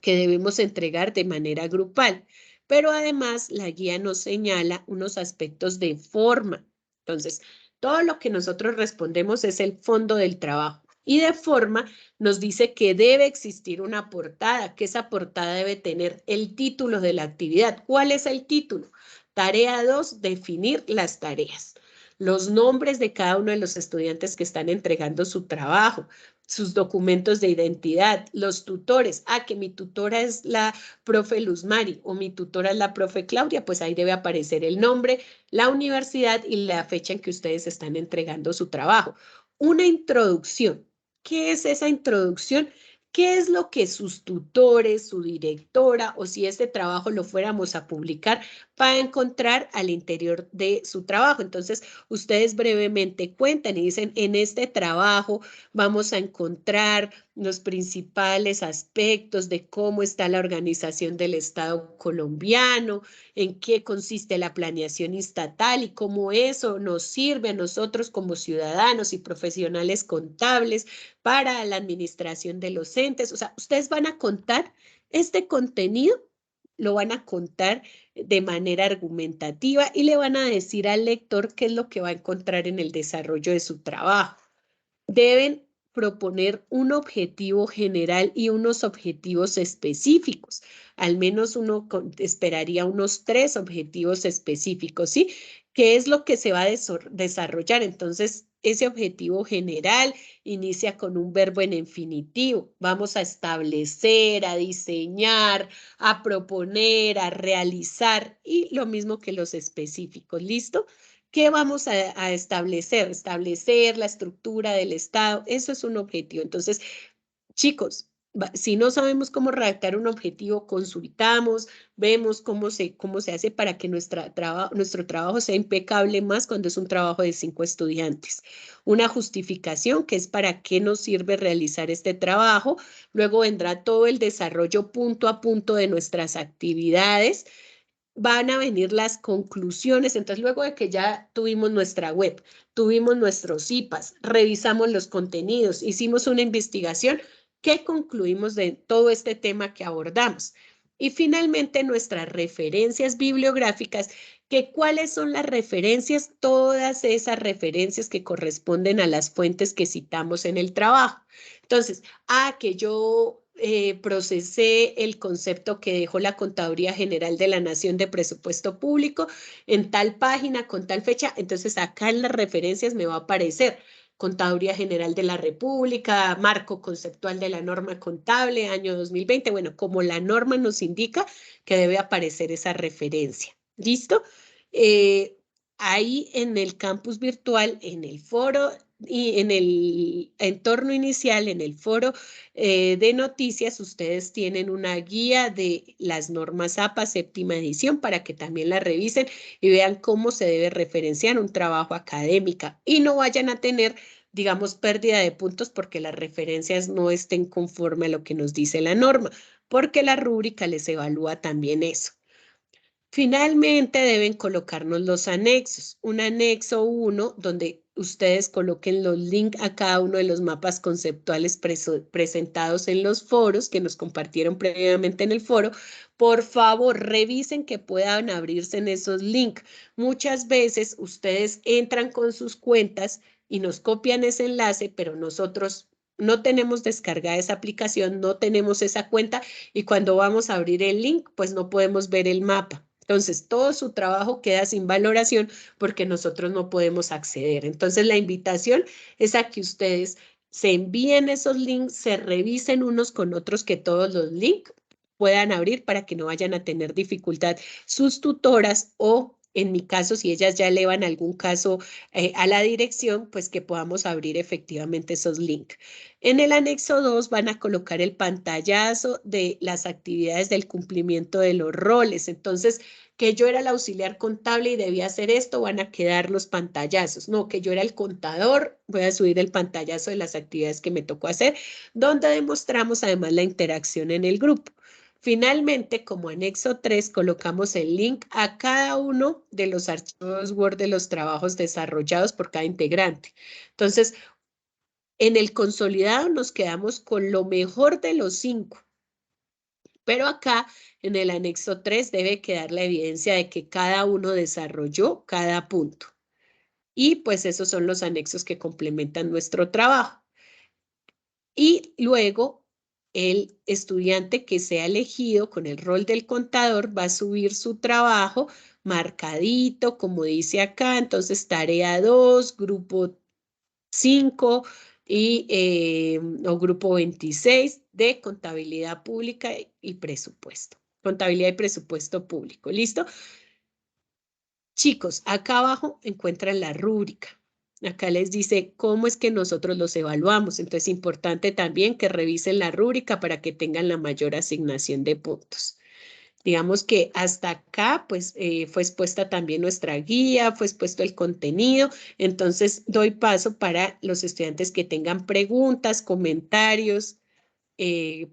que debemos entregar de manera grupal, pero además la guía nos señala unos aspectos de forma. Entonces, todo lo que nosotros respondemos es el fondo del trabajo. Y de forma nos dice que debe existir una portada, que esa portada debe tener el título de la actividad. ¿Cuál es el título? Tarea 2, definir las tareas. Los nombres de cada uno de los estudiantes que están entregando su trabajo, sus documentos de identidad, los tutores. Que mi tutora es la profe Luz Mari o mi tutora es la profe Claudia, pues ahí debe aparecer el nombre, la universidad y la fecha en que ustedes están entregando su trabajo. Una introducción. ¿Qué es esa introducción? ¿Qué es lo que sus tutores, su directora o si este trabajo lo fuéramos a publicar, va a encontrar al interior de su trabajo? Entonces, ustedes brevemente cuentan y dicen, en este trabajo vamos a encontrar los principales aspectos de cómo está la organización del Estado colombiano, en qué consiste la planeación estatal y cómo eso nos sirve a nosotros como ciudadanos y profesionales contables para la administración de los entes. O sea, ustedes van a contar este contenido, lo van a contar de manera argumentativa y le van a decir al lector qué es lo que va a encontrar en el desarrollo de su trabajo. Deben proponer un objetivo general y unos objetivos específicos. Al menos uno esperaría unos 3 objetivos específicos, ¿sí? ¿Qué es lo que se va a desarrollar? Entonces, ese objetivo general inicia con un verbo en infinitivo. Vamos a establecer, a diseñar, a proponer, a realizar y lo mismo que los específicos. ¿Listo? ¿Qué vamos a establecer? Establecer la estructura del Estado. Eso es un objetivo. Entonces, chicos, si no sabemos cómo redactar un objetivo, consultamos, vemos cómo se hace para que nuestro trabajo sea impecable, más cuando es un trabajo de 5 estudiantes. Una justificación que es para qué nos sirve realizar este trabajo. Luego vendrá todo el desarrollo punto a punto de nuestras actividades. Van a venir las conclusiones. Entonces, luego de que ya tuvimos nuestra web, tuvimos nuestros IPAs, revisamos los contenidos, hicimos una investigación, ¿qué concluimos de todo este tema que abordamos? Y finalmente, nuestras referencias bibliográficas, que cuáles son las referencias, todas esas referencias que corresponden a las fuentes que citamos en el trabajo. Entonces, que yo procesé el concepto que dejó la Contaduría General de la Nación de Presupuesto Público en tal página con tal fecha. Entonces acá en las referencias me va a aparecer Contaduría General de la República, marco conceptual de la norma contable, año 2020. Bueno, como la norma nos indica que debe aparecer esa referencia. ¿Listo? Ahí en el campus virtual, en el foro y en el entorno inicial, en el foro de noticias, ustedes tienen una guía de las normas APA séptima edición para que también la revisen y vean cómo se debe referenciar un trabajo académico y no vayan a tener, digamos, pérdida de puntos porque las referencias no estén conforme a lo que nos dice la norma, porque la rúbrica les evalúa también eso. Finalmente deben colocarnos los anexos. Un anexo 1 donde ustedes coloquen los links a cada uno de los mapas conceptuales presentados en los foros que nos compartieron previamente en el foro. Por favor, revisen que puedan abrirse en esos links. Muchas veces ustedes entran con sus cuentas y nos copian ese enlace, pero nosotros no tenemos descargada esa aplicación, no tenemos esa cuenta y cuando vamos a abrir el link, pues no podemos ver el mapa. Entonces, todo su trabajo queda sin valoración porque nosotros no podemos acceder. Entonces, la invitación es a que ustedes se envíen esos links, se revisen unos con otros, que todos los links puedan abrir para que no vayan a tener dificultad sus tutoras o, en mi caso, si ellas ya elevan algún caso a la dirección, pues que podamos abrir efectivamente esos links. En el anexo 2 van a colocar el pantallazo de las actividades del cumplimiento de los roles. Entonces, que yo era el auxiliar contable y debía hacer esto, van a quedar los pantallazos. No, que yo era el contador, voy a subir el pantallazo de las actividades que me tocó hacer, donde demostramos además la interacción en el grupo. Finalmente, como anexo 3, colocamos el link a cada uno de los archivos Word de los trabajos desarrollados por cada integrante. Entonces, en el consolidado nos quedamos con lo mejor de los 5. Pero acá en el anexo 3 debe quedar la evidencia de que cada uno desarrolló cada punto. Y pues esos son los anexos que complementan nuestro trabajo. Y luego el estudiante que sea elegido con el rol del contador va a subir su trabajo marcadito, como dice acá. Entonces, tarea 2, grupo 5 o grupo 26 de contabilidad pública y presupuesto. Contabilidad y presupuesto público. ¿Listo? Chicos, acá abajo encuentran la rúbrica. Acá les dice cómo es que nosotros los evaluamos. Entonces, es importante también que revisen la rúbrica para que tengan la mayor asignación de puntos. Digamos que hasta acá, pues, fue expuesta también nuestra guía, fue expuesto el contenido. Entonces, doy paso para los estudiantes que tengan preguntas, comentarios,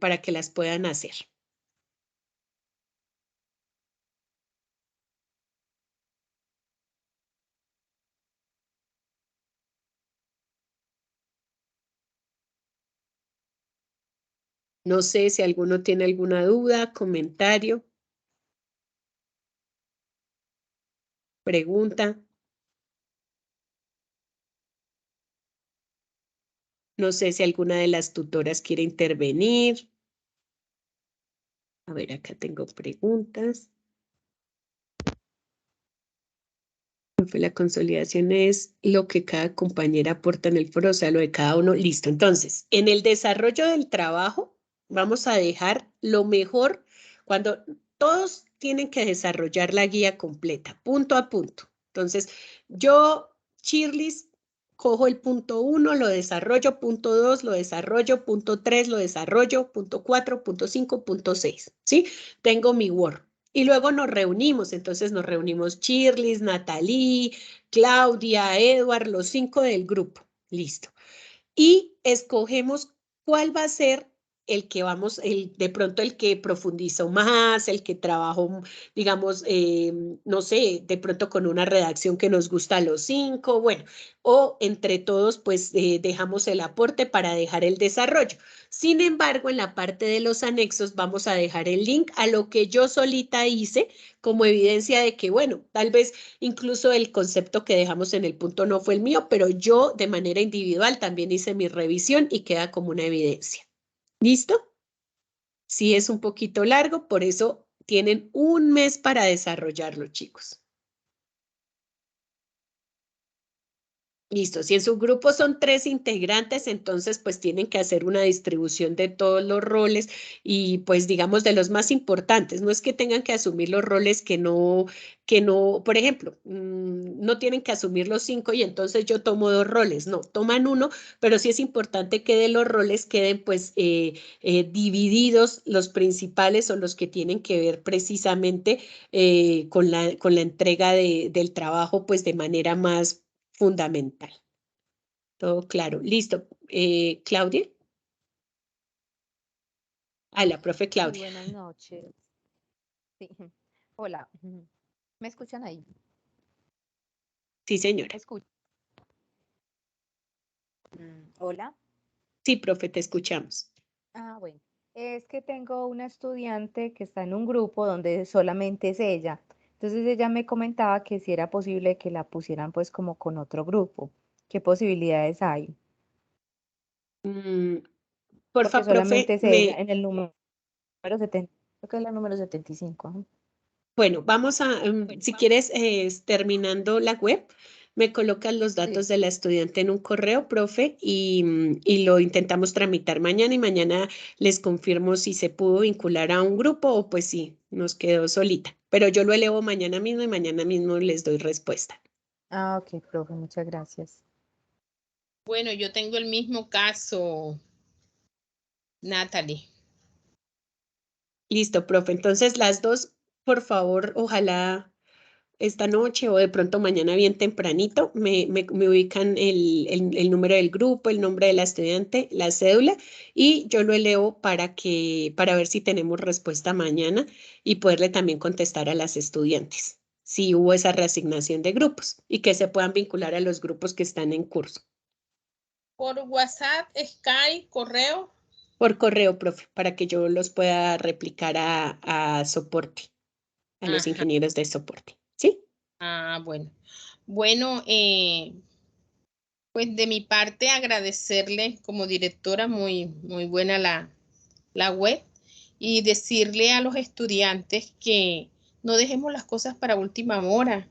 para que las puedan hacer. No sé si alguno tiene alguna duda, comentario, pregunta. No sé si alguna de las tutoras quiere intervenir. A ver, acá tengo preguntas. La consolidación es lo que cada compañera aporta en el foro, o sea, lo de cada uno. Listo. Entonces, en el desarrollo del trabajo, vamos a dejar lo mejor cuando todos tienen que desarrollar la guía completa, punto a punto. Entonces, yo, Shirley, cojo el punto 1, lo desarrollo, punto 2, lo desarrollo, punto 3, lo desarrollo, punto 4, punto 5, punto 6, ¿sí? Tengo mi Word. Y luego nos reunimos, entonces nos reunimos Shirley, Natalie, Claudia, Edward, los 5 del grupo, listo. Y escogemos cuál va a ser el que vamos, de pronto el que profundizó más, el que trabajó, digamos, no sé, de pronto con una redacción que nos gusta a los 5, bueno, o entre todos, pues dejamos el aporte para dejar el desarrollo. Sin embargo, en la parte de los anexos vamos a dejar el link a lo que yo solita hice como evidencia de que, bueno, tal vez incluso el concepto que dejamos en el punto no fue el mío, pero yo de manera individual también hice mi revisión y queda como una evidencia. ¿Listo? Sí, es un poquito largo, por eso tienen un mes para desarrollarlo, chicos. Listo, si en su grupo son 3 integrantes, entonces pues tienen que hacer una distribución de todos los roles y pues digamos de los más importantes. No es que tengan que asumir los roles que no, por ejemplo, no tienen que asumir los 5 y entonces yo tomo 2 roles. No, toman uno, pero sí es importante que de los roles queden pues divididos los principales o los que tienen que ver precisamente con la entrega del trabajo pues de manera más fundamental. Todo claro. Listo. Claudia. Ah, la profe Sí, Claudia. buenas noches. Sí. Hola, ¿me escuchan ahí? Sí, señora. ¿Me escuchan? Hola. Sí, profe, te escuchamos. Bueno, es que tengo una estudiante que está en un grupo donde solamente es ella. Entonces ella me comentaba que si era posible que la pusieran pues como con otro grupo. ¿Qué posibilidades hay? Mm, Porque porfa, solamente profe, es ella en el número 70, creo que es la número 75. Ajá. bueno, vamos a, si quieres, terminando la web, me colocas los Sí. datos de la estudiante en un correo, profe, y lo intentamos tramitar mañana y mañana les confirmo si se pudo vincular a un grupo o pues sí, nos quedó solita. Pero yo lo elevo mañana mismo y mañana mismo les doy respuesta. Ok, profe, muchas gracias. Bueno, yo tengo el mismo caso, Natalie. Listo, profe. Entonces las dos, por favor, ojalá esta noche o de pronto mañana bien tempranito, me ubican el número del grupo, el nombre de la estudiante, la cédula, y yo lo elevo para ver si tenemos respuesta mañana y poderle también contestar a las estudiantes si hubo esa reasignación de grupos y que se puedan vincular a los grupos que están en curso. Por WhatsApp, Skype, correo. Por correo, profe, para que yo los pueda replicar a soporte, a los Ajá. ingenieros de soporte. ¿Sí? Bueno. Bueno, pues de mi parte agradecerle como directora, muy buena la web, y decirle a los estudiantes que no dejemos las cosas para última hora,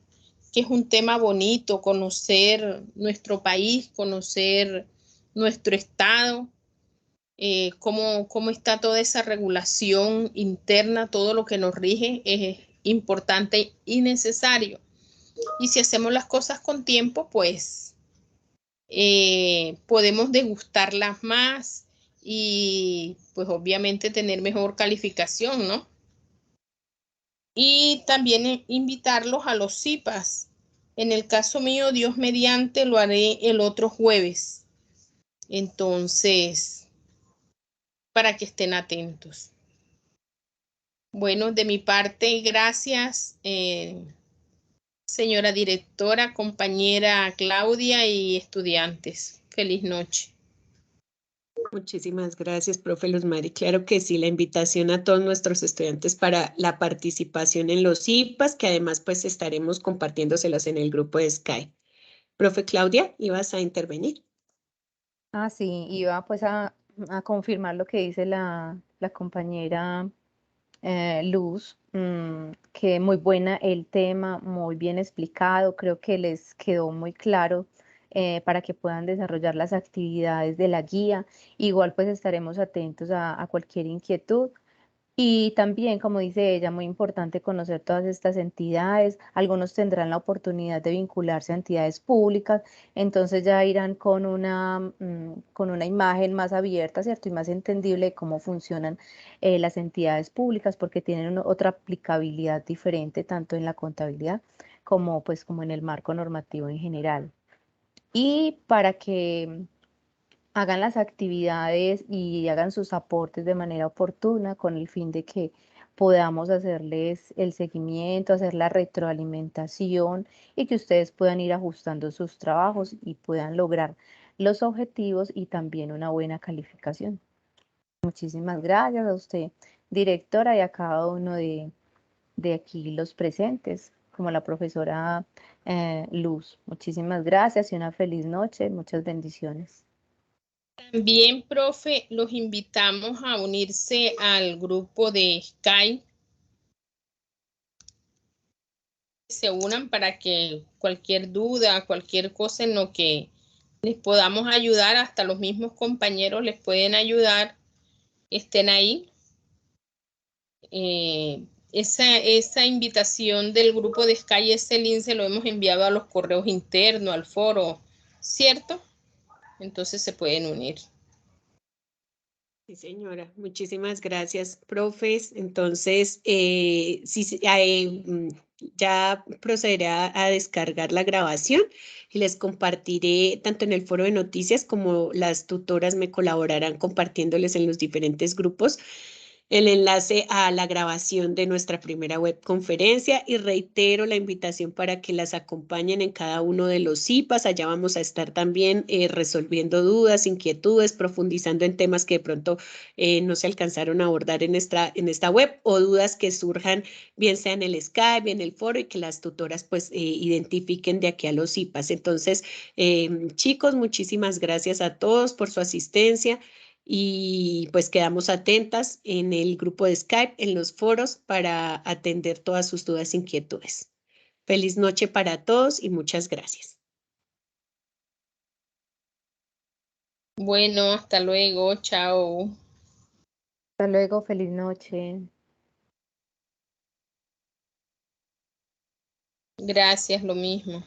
que es un tema bonito, conocer nuestro país, conocer nuestro estado, cómo está toda esa regulación interna, todo lo que nos rige es importante y necesario. Y si hacemos las cosas con tiempo, pues podemos degustarlas más y pues obviamente tener mejor calificación, ¿no? Y también invitarlos a los CIPAS. En el caso mío, Dios mediante, lo haré el otro jueves. Entonces, para que estén atentos. Bueno, de mi parte, gracias, señora directora, compañera Claudia y estudiantes. Feliz noche. Muchísimas gracias, profe Luzmari. Claro que sí, la invitación a todos nuestros estudiantes para la participación en los IPAs, que además pues estaremos compartiéndoselos en el grupo de Skype. Profe Claudia, ¿ibas a intervenir? Sí, iba pues a confirmar lo que dice la compañera Luz, que muy buena el tema, muy bien explicado, creo que les quedó muy claro para que puedan desarrollar las actividades de la guía. Igual pues estaremos atentos a cualquier inquietud. Y también, como dice ella, muy importante conocer todas estas entidades. Algunos tendrán la oportunidad de vincularse a entidades públicas, entonces ya irán con una imagen más abierta, ¿cierto? Y más entendible de cómo funcionan las entidades públicas, porque tienen otra aplicabilidad diferente tanto en la contabilidad como, pues, como en el marco normativo en general. Y para que hagan las actividades y hagan sus aportes de manera oportuna con el fin de que podamos hacerles el seguimiento, hacer la retroalimentación y que ustedes puedan ir ajustando sus trabajos y puedan lograr los objetivos y también una buena calificación. Muchísimas gracias a usted, directora, y a cada uno de aquí los presentes, como la profesora Luz. Muchísimas gracias y una feliz noche. Muchas bendiciones. También, profe, los invitamos a unirse al grupo de Skype. Se unan para que cualquier duda, cualquier cosa en lo que les podamos ayudar, hasta los mismos compañeros les pueden ayudar, estén ahí. Esa invitación del grupo de Sky, ese link se lo hemos enviado a los correos internos, al foro, ¿cierto? Entonces se pueden unir. Sí, señora. Muchísimas gracias, profes. Entonces, ya procederé a descargar la grabación y les compartiré tanto en el foro de noticias como las tutoras me colaborarán compartiéndoles en los diferentes grupos el enlace a la grabación de nuestra primera webconferencia y reitero la invitación para que las acompañen en cada uno de los CIPAs. Allá vamos a estar también resolviendo dudas, inquietudes, profundizando en temas que de pronto no se alcanzaron a abordar en esta web o dudas que surjan bien sea en el Skype, en el foro y que las tutoras pues identifiquen de aquí a los CIPAs. Entonces, chicos, muchísimas gracias a todos por su asistencia. Y pues quedamos atentas en el grupo de Skype, en los foros, para atender todas sus dudas e inquietudes. Feliz noche para todos y muchas gracias. Bueno, hasta luego, chao. Hasta luego, feliz noche. Gracias, lo mismo.